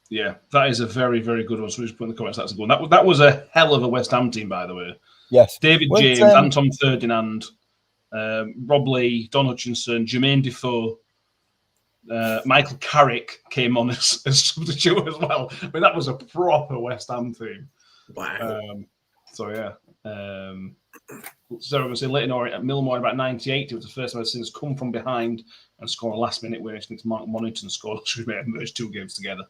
Yeah, that is a very, very good one. So we just put in the comments that's a good one. That was a hell of a West Ham team, by the way. Yes. David James, Anton Ferdinand, Rob Lee, Don Hutchinson, Jermaine Defoe. Michael Carrick came on as substitute as well. I mean, that was a proper West Ham team. Wow. So yeah. So I was saying later on at Millmore about 98, it was the first time I've seen us come from behind and score a last minute winner against Mark Monington scored. We may have merged 2 games together.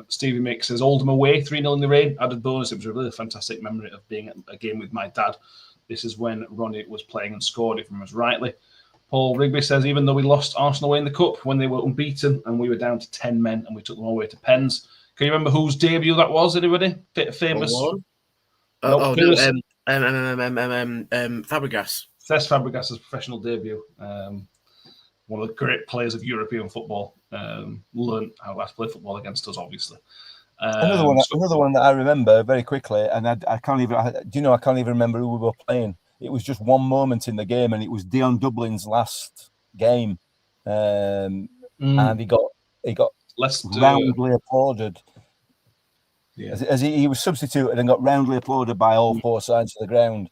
Stevie Mick says Oldham away, 3-0 in the rain. Added bonus. It was a really fantastic memory of being at a game with my dad. This is when Ronnie was playing and scored, if I remember rightly. Paul Rigby says, even though we lost Arsenal away in the Cup when they were unbeaten and we were down to 10 men and we took them all the way to pens. Can you remember whose debut that was, anybody? Famous. Fabregas. Cesc Fabregas' professional debut. One of the great players of European football. Learned how to play football against us, obviously. Another one that I remember very quickly, and I can't even. I can't even remember who we were playing. It was just one moment in the game, and it was Dion Dublin's last game, and he got roundly applauded. Yeah. As he was substituted and got roundly applauded by all 4 sides of the ground.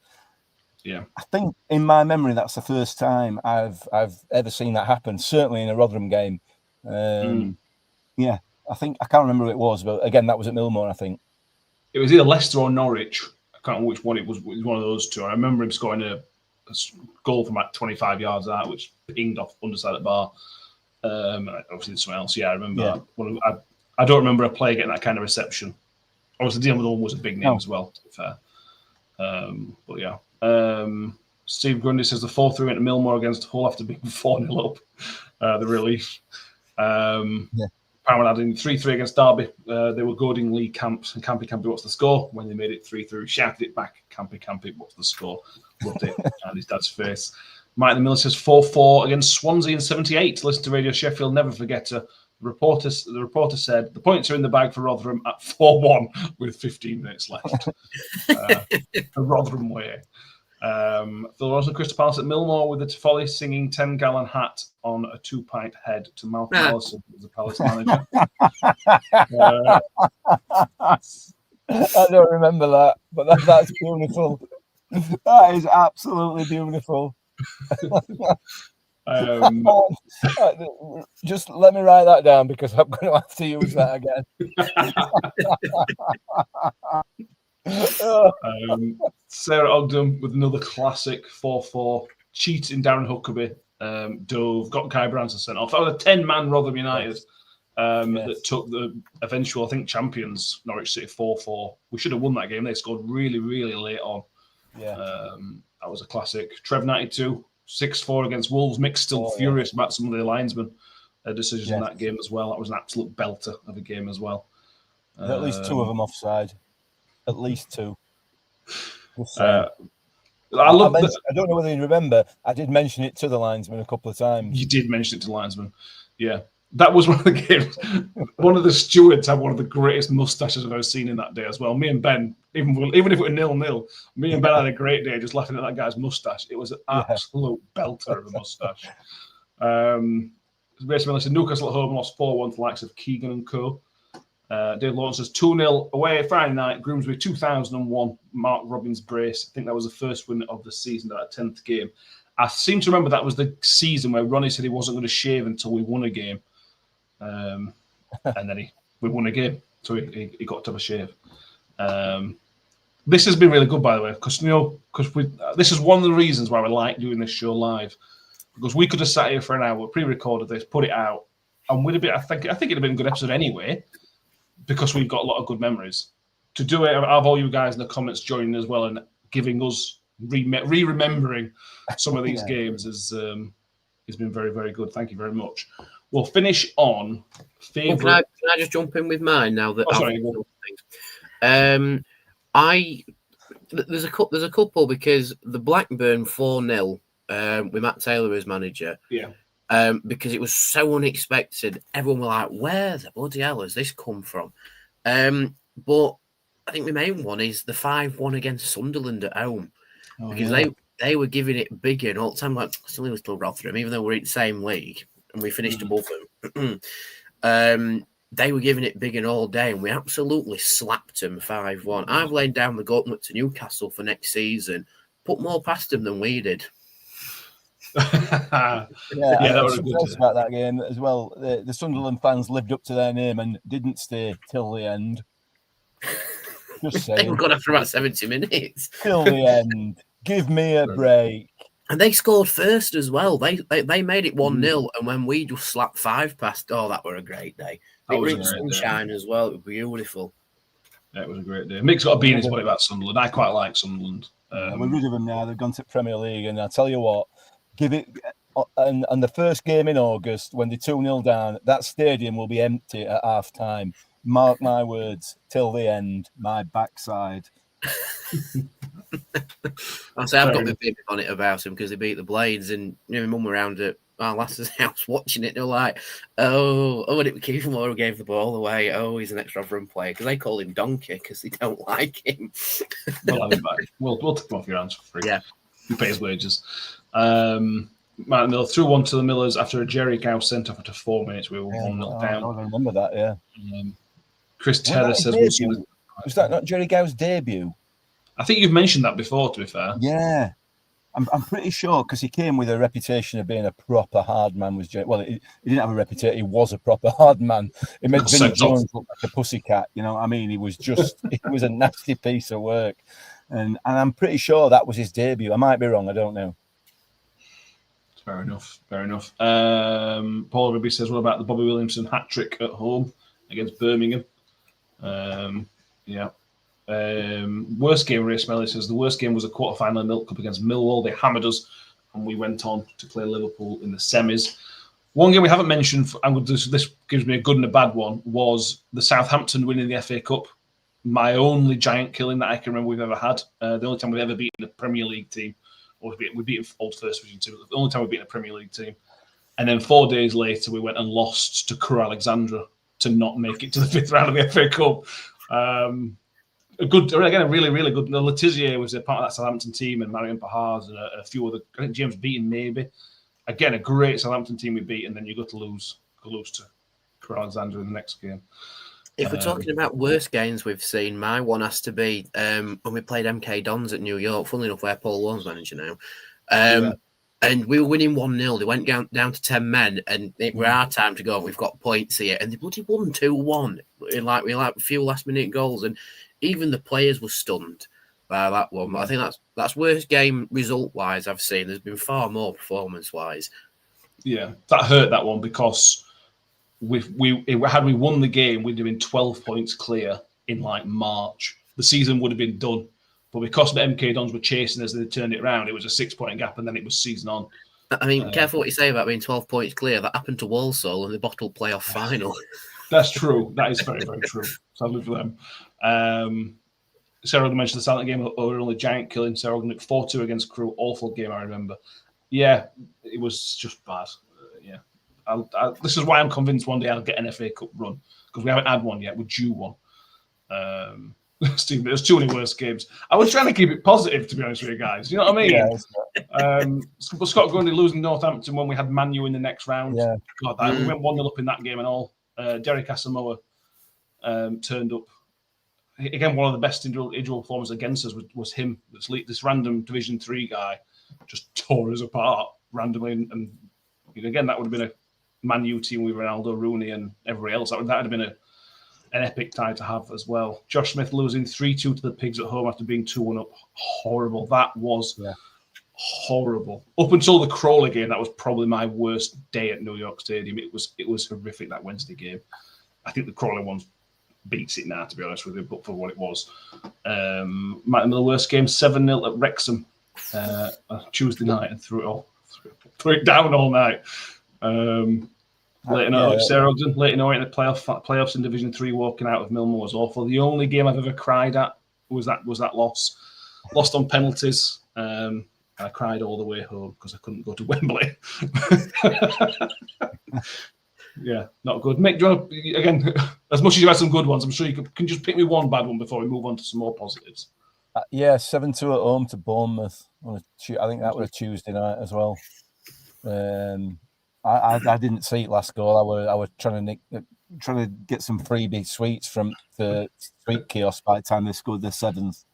Yeah, I think in my memory that's the first time I've ever seen that happen. Certainly in a Rotherham game. Yeah, I can't remember who it was, but again, that was at Millmore. I think it was either Leicester or Norwich. I can't remember which one it was. It was one of those two. I remember him scoring a goal from like 25 yards out, which pinged off underside of the bar. Obviously, someone else. Yeah, I remember. Yeah. I don't remember a player getting that kind of reception. Obviously, Dion Dubling was a big name as well, to be fair. But yeah. Steve Grundy says the 4-3 into Millmore against Hull after being 4-0 up. The relief. Paramount adding 3-3 against Derby. They were goading Lee Camps and Campy, what's the score? When they made it 3-3, shouted it back. Campy, what's the score? Loved it. And his dad's face. Mike the Miller says 4-4 against Swansea in 78. Listen to Radio Sheffield, never forget to. The reporter said the points are in the bag for Rotherham at 4-1 with 15 minutes left. The Rotherham way. Phil Ross and Crystal Palace at Millmore with the Toffoli singing 10-gallon hat on a 2-pint head to Malcolm Allison, who was the Palace manager. I don't remember that, but that's beautiful. That is absolutely beautiful. Just let me write that down because I'm going to have to use that again. Sarah Ogden with another classic 4-4, cheating Darren Huckabee, dove, got Kai Branson sent off. That was a 10-man Rotherham United that took the eventual, I think, champions Norwich City 4-4. We should have won that game. They scored really, really late on. Yeah, that was a classic. Trev 92. 6-4 against Wolves. Mick's still furious about some of the linesman decisions in that game as well. That was an absolute belter of a game as well. At least 2 of them offside. At least 2. I don't know whether you remember. I did mention it to the linesman a couple of times. You did mention it to the linesman. Yeah. That was one of the games. One of the stewards had one of the greatest mustaches I've ever seen in that day as well. Me and Ben, even if it were 0-0, me and Ben had a great day just laughing at that guy's mustache. It was an absolute belter of a mustache. Basically, said Newcastle at home lost 4-1 to the likes of Keegan and Co. Dave Lawrence says 2-0 away Friday night, Grimsby 2001, Mark Robbins brace. I think that was the first win of the season, that 10th game. I seem to remember that was the season where Ronnie said he wasn't going to shave until we won a game. And then we won a game, so he got to have a shave. This has been really good, by the way, because this is one of the reasons why we like doing this show live, because we could have sat here for an hour, pre-recorded this, put it out, and we'd have been. I think it'd have been a good episode anyway, because we've got a lot of good memories. To do it, have all you guys in the comments joining as well and giving us remembering some of these games has been very, very good. Thank you very much. We'll finish on favourite. Can I just jump in with mine now that there's a couple because the Blackburn 4-0 with Matt Taylor as manager. Yeah. Because it was so unexpected. Everyone were like, "Where the bloody hell has this come from?" But I think the main one is the 5-1 against Sunderland at home because they were giving it bigger and all the time. Like still Rotherham, even though we're in the same league. And we finished above them. They were giving it big and all day, and we absolutely slapped them 5-1. I've laid down the gauntlet to Newcastle for next season. Put more past them than we did. Yeah, Yeah, that was a something good else day. about that game as well. The Sunderland fans lived up to their name and didn't stay till the end. Just They were saying, gone after about 70 minutes. till the end. Give me a break. And they scored first as well. They made it 1-0, and when we just slapped 5 past, that were a great day. That It was was a great day. sunshine as well. It was beautiful. Yeah, it was a great day. Mick's got a bee in his body about Sunderland. I quite like Sunderland. We're rid of them now. They've gone to Premier League, and I tell you what, give it. And the first game in August, when they're 2-0 down, that stadium will be empty at half time. Mark my words, till the end, my backside. I say I've got my baby on it about him because they beat the Blades, and my mum were around at our lass's house watching it. They're like, "Oh, and it Keith Moore gave the ball away. Oh, he's an extra run player," because they call him Donkey because they don't like him. We'll have him back. We'll take him off your hands for free. Yeah, he pays wages. Martin Miller threw one to the Millers after a Jerry Gow sent off after 4 minutes. We were 1-0 down. I remember that. Yeah. Chris Terra says, "Was that not Jerry Gow's debut?" I think you've mentioned that before. To be fair, yeah. I'm pretty sure because he came with a reputation of being a proper hard man. He didn't have a reputation. He was a proper hard man. He made Vinnie Jones look like a pussycat. You know what I mean? He was a nasty piece of work. And I'm pretty sure that was his debut. I might be wrong. I don't know. Fair enough. Paul Ribby says, what about the Bobby Williamson hat-trick at home against Birmingham? Worst game, Ray Smelly says, the worst game was a quarter-final in Milk Cup against Millwall. They hammered us, and we went on to play Liverpool in the semis. One game we haven't mentioned, and this gives me a good and a bad one, was the Southampton winning the FA Cup. My only giant killing that I can remember we've ever had. The only time we've ever beaten a Premier League team, or we beat Old First Division 2. The only time we've beaten a Premier League team. And then 4 days later, we went and lost to Crewe Alexandra to not make it to the 5th round of the FA Cup. A really, really good. Letizier was a part of that Southampton team, and Marion Pahars and a few other. I think James Beaton maybe. Again, a great Southampton team we beat, and then you got to lose to Crewe Alexandra in the next game. If we're talking about worst games we've seen, my one has to be when we played MK Dons at New York, funnily enough, where Paul Warren's manager now. And we were winning 1-0. They went down to 10 men, and it was our time to go. We've got points here. And they bloody won 2-1. We a few last-minute goals, and even the players were stunned by that one. I think that's worst game result-wise I've seen. There's been far more performance-wise. Yeah, that hurt, that one, because had we won the game, we'd have been 12 points clear in March. The season would have been done. But because the MK Dons were chasing us, they turned it around. It was a 6-point gap, and then it was season on. I mean, careful what you say about being 12 points clear. That happened to Walsall in the bottle playoff final. That's true. That is very, very true. Sadly for them. Sarah Ogden mentioned the silent game over only giant killing. Sarah Ogden 4-2 against Crewe. Awful game, I remember. Yeah, it was just bad. This is why I'm convinced one day I'll get an FA Cup run, because we haven't had one yet. We're due one. Steve, there's too many worse games. I was trying to keep it positive, to be honest with you guys. You know what I mean? Yeah, Scott Grundy losing Northampton when we had Man U in the next round. Yeah. God, we went 1-0 up in that game and all. Derek Asamoah turned up. Again, one of the best individual performances against us was him. This random Division 3 guy just tore us apart randomly. And again, that would have been a Man U team with Ronaldo, Rooney, and everybody else. That would have been an epic tie to have as well. Josh Smith losing 3-2 to the Pigs at home after being 2-1 up. Horrible. That was horrible. Up until the Crawley game, that was probably my worst day at New York Stadium. It was horrific, that Wednesday game. I think the Crawley one beats it now, to be honest with you, but for what it was. Might have been the worst game, 7-0 at Wrexham Tuesday night, and threw it down all night. Leighton Orient in the playoffs in Division 3, walking out of Millwall was awful. The only game I've ever cried at was that loss. Lost on penalties. I cried all the way home because I couldn't go to Wembley. Yeah, not good. Mick, do you want to, again, as much as you've had some good ones, I'm sure you can just pick me one bad one before we move on to some more positives. 7-2 at home to Bournemouth. I think that was a Tuesday night as well. I didn't see it last goal. I was trying to get some freebie sweets from the sweet kiosk by the time they scored their 7th.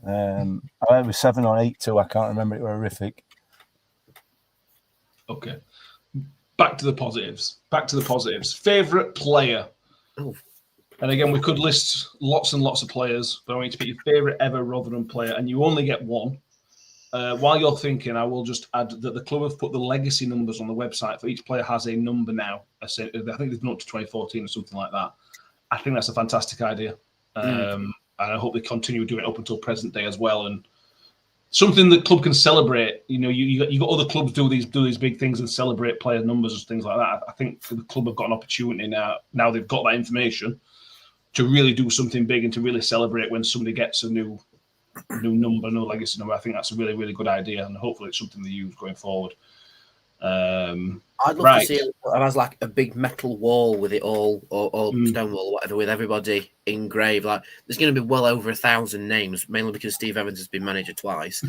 I think it was 7 or 8-2. I can't remember. It was horrific. Okay. Back to the positives. Favorite player. Oh. And again, we could list lots and lots of players, but I want you to pick your favorite ever Rotherham player, and you only get one. While you're thinking, I will just add that the club have put the legacy numbers on the website. For each player has a number now. I think they've been up to 2014 or something like that. I think that's a fantastic idea. And I hope they continue doing it up until present day as well. And something the club can celebrate. You know, you got other clubs do these big things and celebrate player numbers and things like that. I think the club have got an opportunity now. Now they've got that information to really do something big and to really celebrate when somebody gets a new number, no legacy number. I think that's a really, really good idea, and hopefully it's something they use going forward. I'd love to see it as like a big metal wall with it all, or stone wall or whatever, with everybody engraved. Like, there's going to be well over 1,000 names, mainly because Steve Evans has been manager twice.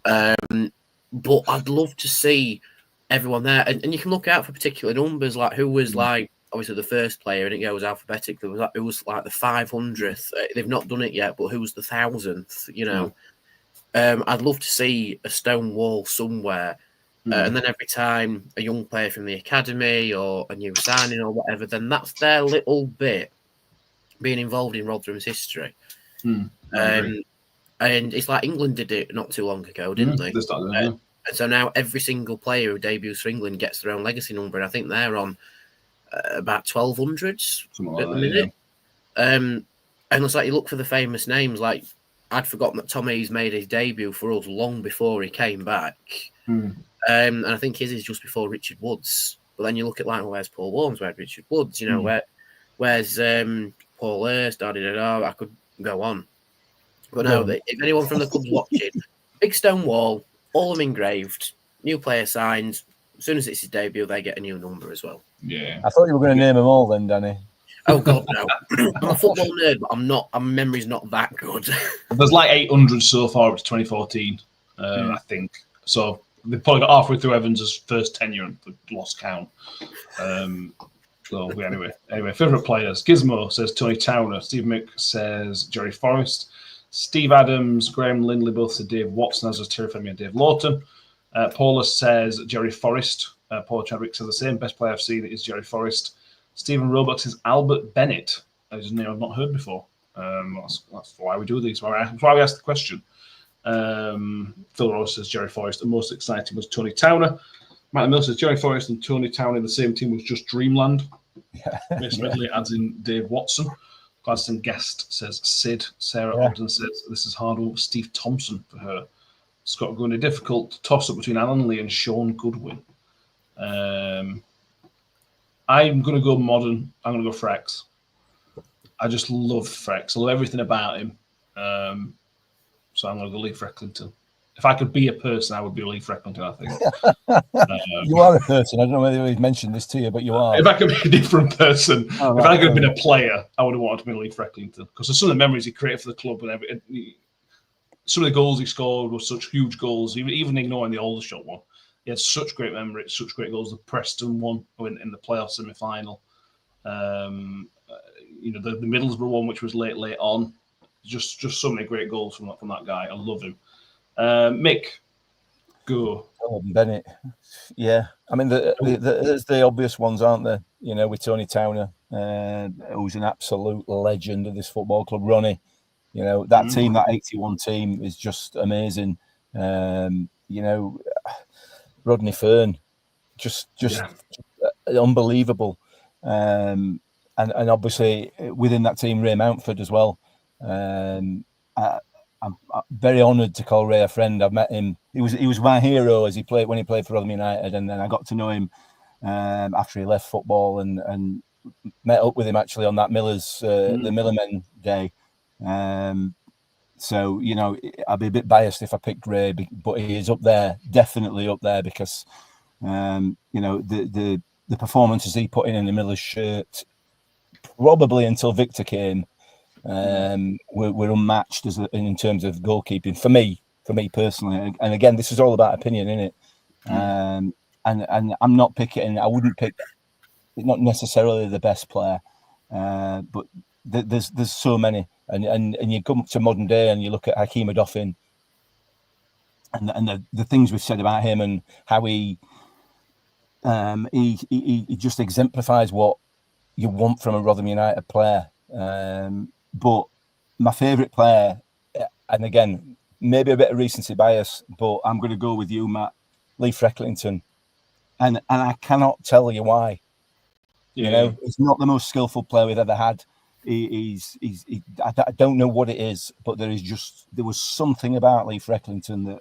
But I'd love to see everyone there, and you can look out for particular numbers, like who was like obviously the first player, and it goes alphabetically. It was like the 500th. They've not done it yet, but who was the 1,000th? You know, I'd love to see a stone wall somewhere. And then every time a young player from the academy or a new signing or whatever, then that's their little bit being involved in Rotherham's history. And it's like England did it not too long ago, didn't they? And so now every single player who debuts for England gets their own legacy number, and I think they're on about 1,200 at the minute. And it's like you look for the famous names. Like, I'd forgotten that Tommy's made his debut for us long before he came back. And I think his is just before Richard Wood's. But then you look at like, where's Paul Warnes? Where's Richard Woods? You know, where's Paul Hurst? I could go on. But no, if anyone from the club's watching, big stone wall, all of them engraved, new player signed. As soon as it's his debut, they get a new number as well. Yeah. I thought you were going to name them all then, Danny. Oh God, no! I'm a football nerd, but I'm not. My memory's not that good. There's like 800 so far up to 2014, I think. So they've probably got halfway through Evans' first tenure and lost count. Anyway, favourite players. Gizmo says Tony Towner. Steve Mick says Jerry Forrest. Steve Adams, Graham Lindley both said Dave Watson, as does Terry Femi and Dave Lawton. Paula says Jerry Forrest. Paul Chadwick says the same. Best player I've seen is Jerry Forrest. Stephen Roebuck says Albert Bennett. That is a name I've not heard before. That's why we do these. That's why we ask the question. Phil Ross says Jerry Forrest. The most exciting was Tony Towner. Matt Mill says Jerry Forrest and Tony Towner in the same team was just dreamland. Mason Ridley adds in Dave Watson. Gladstone Guest says Sid. Sarah Ogden says this is hard one. Steve Thompson for her. Scott going a difficult toss-up between Alan Lee and Sean Goodwin. I'm going to go modern. I'm going to go Frex. I just love Frex. I love everything about him. So I'm going to go Lee Frecklington. If I could be a person, I would be Lee Frecklington, I think. You are a person. I don't know whether we've mentioned this to you, but you are. If I could be a different person, if I could have been a player, I would have wanted to be Lee Frecklington. Because of some of the memories he created for the club and everything. Some of the goals he scored were such huge goals, even ignoring the Aldershot one. He had such great memories, such great goals. The Preston one in the playoff semi-final. The Middlesbrough one, which was late on. Just so many great goals from that guy. I love him. Mick, go. Bennett. Yeah. I mean, there's the obvious ones, aren't there? You know, with Tony Towner, who's an absolute legend of this football club. Ronnie, you know, that team, that 81 team is just amazing. Rodney Fern, just unbelievable. And obviously within that team, Ray Mountford as well. I'm very honoured to call Ray a friend. I've met him. He was my hero when he played for Rotherham United, and then I got to know him after he left football and met up with him actually on that the Millermen day. So, you know, I'd be a bit biased if I picked Ray, but he is up there, definitely up there, because, the performances he put in the Miller's shirt, probably until Victor came, were unmatched in terms of goalkeeping for me personally. And again, this is all about opinion, isn't it? And I'm not picking. I wouldn't pick. Not necessarily the best player, but there's so many. And you come to modern day and you look at Hakeem Odoffin and the things we've said about him and how he He just exemplifies what you want from a Rotherham United player. But my favourite player, and again, maybe a bit of recency bias, but I'm going to go with you, Matt, Lee Frecklington. And I cannot tell you why. Yeah. You know, he's not the most skillful player we've ever had. I don't know what it is, but there was something about Lee Frecklington that,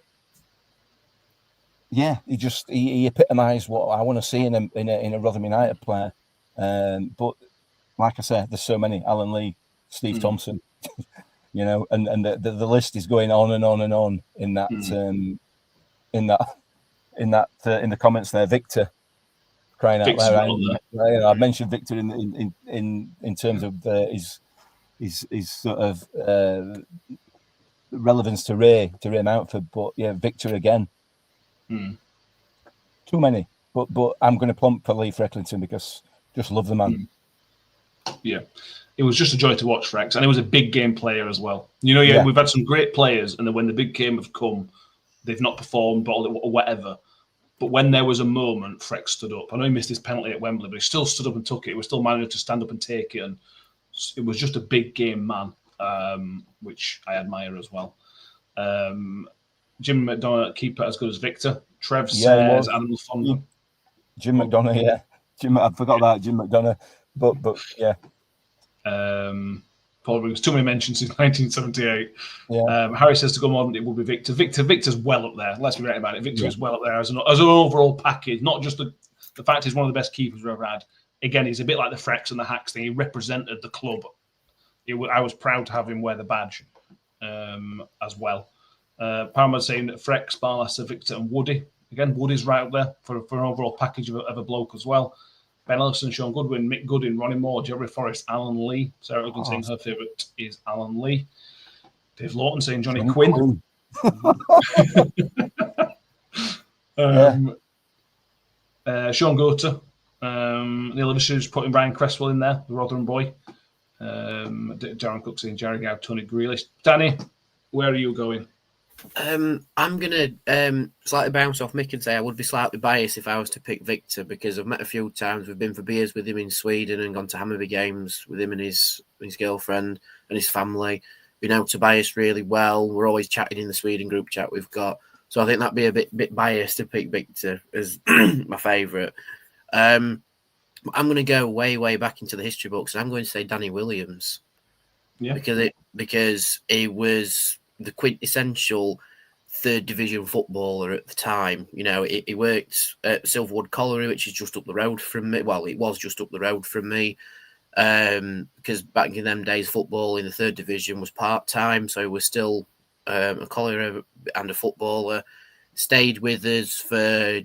yeah, he epitomised what I want to see in a Rotherham United player. But like I said, there's so many: Alan Lee, Steve Thompson, you know, and the list is going on and on and on in that in the comments there. Victor, crying out Victor's loud! I mentioned Victor in terms of his sort of relevance to Ray Mountford, but yeah, Victor again. Too many, but I'm going to plump for Lee Frecklington because just love the man. Yeah, it was just a joy to watch Frex, and he was a big game player as well. You know, we've had some great players, and then when the big game have come, they've not performed or whatever. But when there was a moment, Frex stood up. I know he missed his penalty at Wembley, but he still stood up and took it. He was still managed to stand up and take it, and it was just a big game man, which I admire as well. Jim McDonough, keeper as good as Victor. Trev says Animal Fondant. Jim McDonough, yeah. I forgot about Jim McDonough, but yeah. Paul brings too many mentions since 1978. Yeah. Harry says to go modern, it will be Victor. Victor's well up there. Let's be right about it. Victor is well up there as an overall package, not just the fact he's one of the best keepers we've ever had. Again, he's a bit like the Frex and the Hacks thing. He represented the club. I was proud to have him wear the badge as well. Palmer's saying that Frex, Barlaser, Victor, and Woody. Again, Woody's right up there for an overall package of a bloke as well. Ben Ellison, Sean Goodwin, Mick Goodin, Ronnie Moore, Jerry Forrest, Alan Lee. Sarah Ogden saying her favourite is Alan Lee. Dave Lawton saying Johnny Quinn. Sean Gota. Neil Evershoe's putting Ryan Cresswell in there, the Rotherham boy. Darren Cook saying Jerry Gow, Tony Grealish. Danny, where are you going? I'm going to slightly bounce off Mick and say I would be slightly biased if I was to pick Victor because I've met a few times. We've been for beers with him in Sweden and gone to Hammarby games with him and his girlfriend and his family. Been out to Bias really well. We're always chatting in the Sweden group chat we've got. So I think that'd be a bit biased to pick Victor as my favourite. I'm going to go way back into the history books and I'm going to say Danny Williams. Yeah. Because he was the quintessential third division footballer at the time. You know, he worked at Silverwood Colliery, which is just up the road from me. Well, it was just up the road from me. Because back in them days, football in the third division was part-time. So he was still a colliery and a footballer. Stayed with us for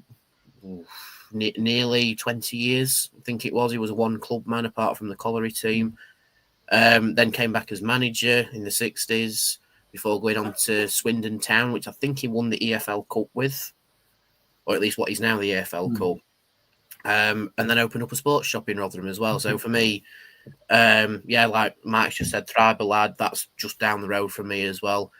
nearly 20 years, I think it was. He was a one club man apart from the colliery team. Then came back as manager in the 60s. Before going on to Swindon Town, which I think he won the EFL Cup with, or at least what is now the EFL Cup, and then opened up a sports shop in Rotherham as well. So for me, like Mike just said, Thriber lad, that's just down the road from me as well.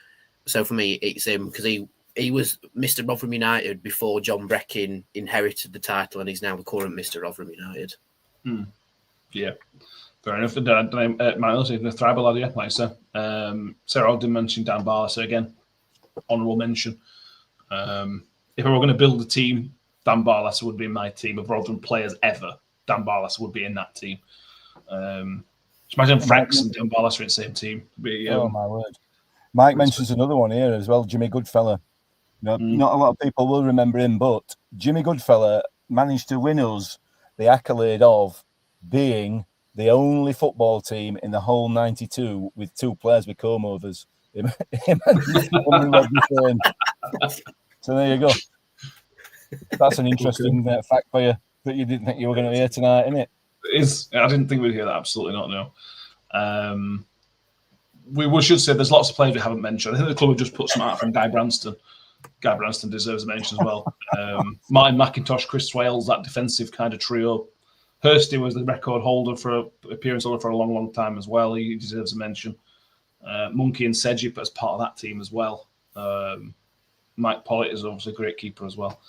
So for me, it's him because he was Mr. Rotherham United before John Breckin inherited the title, and he's now the current Mr. Rotherham United. Yeah. Fair enough. Miles, the Thriber lad, yeah, like I said. Sarah Ogden mentioned Dan Barlaser again. Honourable mention. If I were going to build a team, Dan Barlaser would be in my team of Rotherham players ever. Dan Barlaser would be in that team. Just imagine Franks and Dan Barlaser in the same team. Oh, my word. Mike mentions another one here as well, Jimmy Goodfellow. Not a lot of people will remember him, but Jimmy Goodfellow managed to win us the accolade of being the only football team in the whole 92 with two players with comb-overs. Him and Rodney Kane. So there you go. That's an interesting fact for you that you didn't think you were going to hear tonight, isn't it? It is. I didn't think we'd hear that. Absolutely not, no. We should say there's lots of players we haven't mentioned. I think the club have just put some out from Guy Branston. Guy Branston deserves a mention as well. Martin McIntosh, Chris Swales, that defensive kind of trio. Hursty was the record holder for appearance holder for a long time as well. He deserves a mention. Monkey and Sedgwick as part of that team as well. Mike Pollitt is obviously a great keeper as well.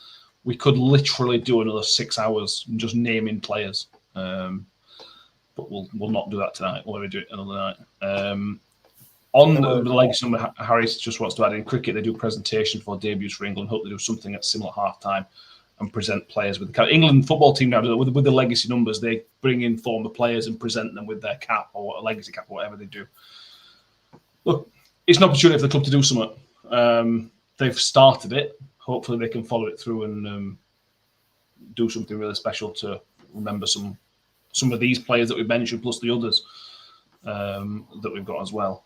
we could literally do another 6 hours just naming players. But we'll not do that tonight. We'll maybe do it another night. On the legacy number, Harry just wants to add in cricket, they do a presentation for debuts for England. Hope they do something at similar half-time and present players with the cap. England football team now, with the legacy numbers, they bring in former players and present them with their cap or a legacy cap or whatever they do. Look, it's an opportunity for the club to do something. They've started it. Hopefully they can follow it through and do something really special to remember some of these players that we've mentioned, plus the others that we've got as well.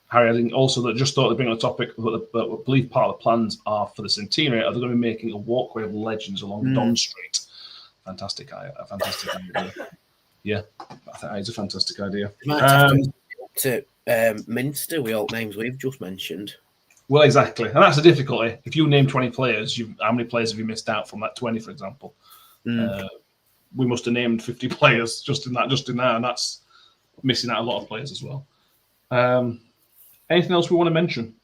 Harry, I think also that just thought to bring on a topic, but I believe part of the plans are for the Centenary. Are they going to be making a walkway of legends along Don Street? Fantastic idea. Yeah, I think it's a fantastic idea. To Minster, with all names we've just mentioned. Well, exactly, and that's the difficulty. If you name 20 players, how many players have you missed out from that 20, for example? We must have named 50 players just in that, and that's missing out a lot of players as well. Anything else we want to mention?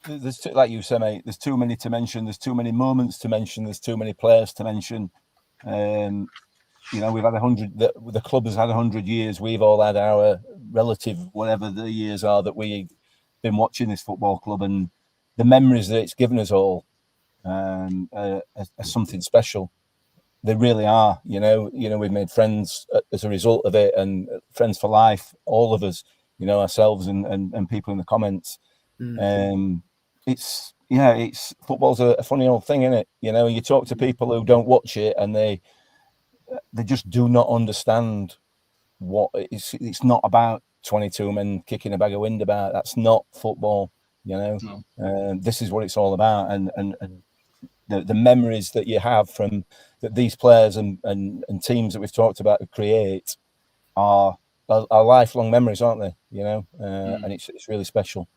There's like you say, mate. There's too many to mention. There's too many moments to mention. There's too many players to mention. We've had 100. The club has had 100 years. We've all had our relative, whatever the years are that we've been watching this football club, and the memories that it's given us all are something special. They really are. We've made friends as a result of it, and friends for life. All of us. Ourselves and people in the comments. It's football's a funny old thing, isn't it? You talk to people who don't watch it and they just do not understand what it's not about 22 men kicking a bag of wind about. That's not football, No. This is what it's all about, and the memories that you have from that these players and teams that we've talked about create are lifelong memories, aren't they? And it's really special.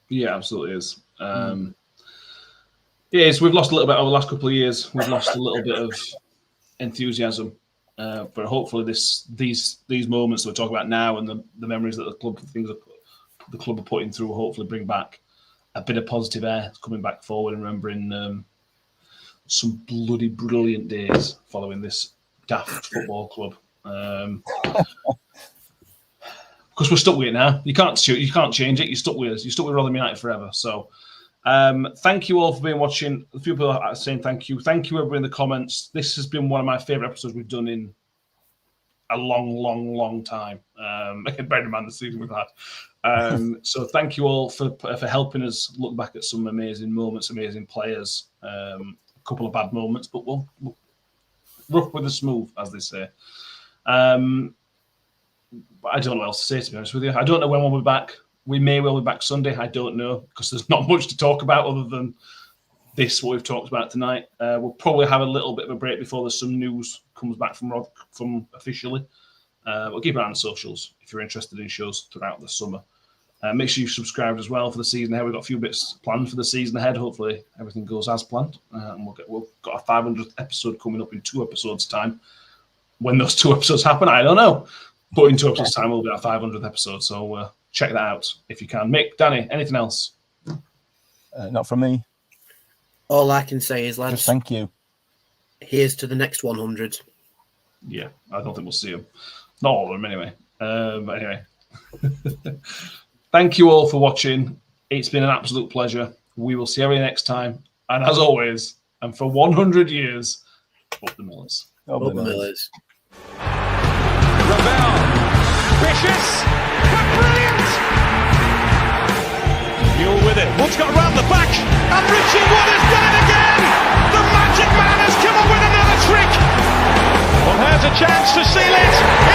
Yeah, absolutely is. Yes, we've lost a little bit over the last couple of years. We've lost a little bit of enthusiasm, but hopefully these moments that we're talking about now and the memories that the club are putting through will hopefully bring back a bit of positive air coming back forward and remembering some bloody brilliant days following this daft football club. Because we're stuck with it now. You can't change it. You're stuck with us. You're stuck with Rotherham United forever. So, thank you all for being watching. A few people are saying thank you. Thank you, everybody in the comments. This has been one of my favourite episodes we've done in a long time. Bear in mind the season we've had. So, thank you all for helping us look back at some amazing moments, amazing players. A couple of bad moments, but we'll rough with the smooth, as they say. But I don't know what else to say, to be honest with you. I don't know when we'll be back. We may well be back Sunday. I don't know, because there's not much to talk about other than this, what we've talked about tonight. We'll probably have a little bit of a break before there's some news comes back from officially. We'll keep an eye on the socials if you're interested in shows throughout the summer. Make sure you've subscribed as well for the season ahead. We've got a few bits planned for the season ahead. Hopefully everything goes as planned. And we've got a 500th episode coming up in 2 episodes' time. When those 2 episodes happen, I don't know. But in 2 episodes' time, we'll be our 500th episode. So check that out if you can. Mick, Danny, anything else? Not from me. All I can say is, lads, just thank you. Here's to the next 100. Yeah, I don't think we'll see them. Not all of them, anyway. But anyway. Thank you all for watching. It's been an absolute pleasure. We will see you next time. And as always, and for 100 years, up the Millers. Up the Millers. Ravel, vicious, but brilliant. Mule with it. Wood's got around the back, and Richie Wood has done it again. The magic man has come up with another trick. Well, here's a chance to seal it.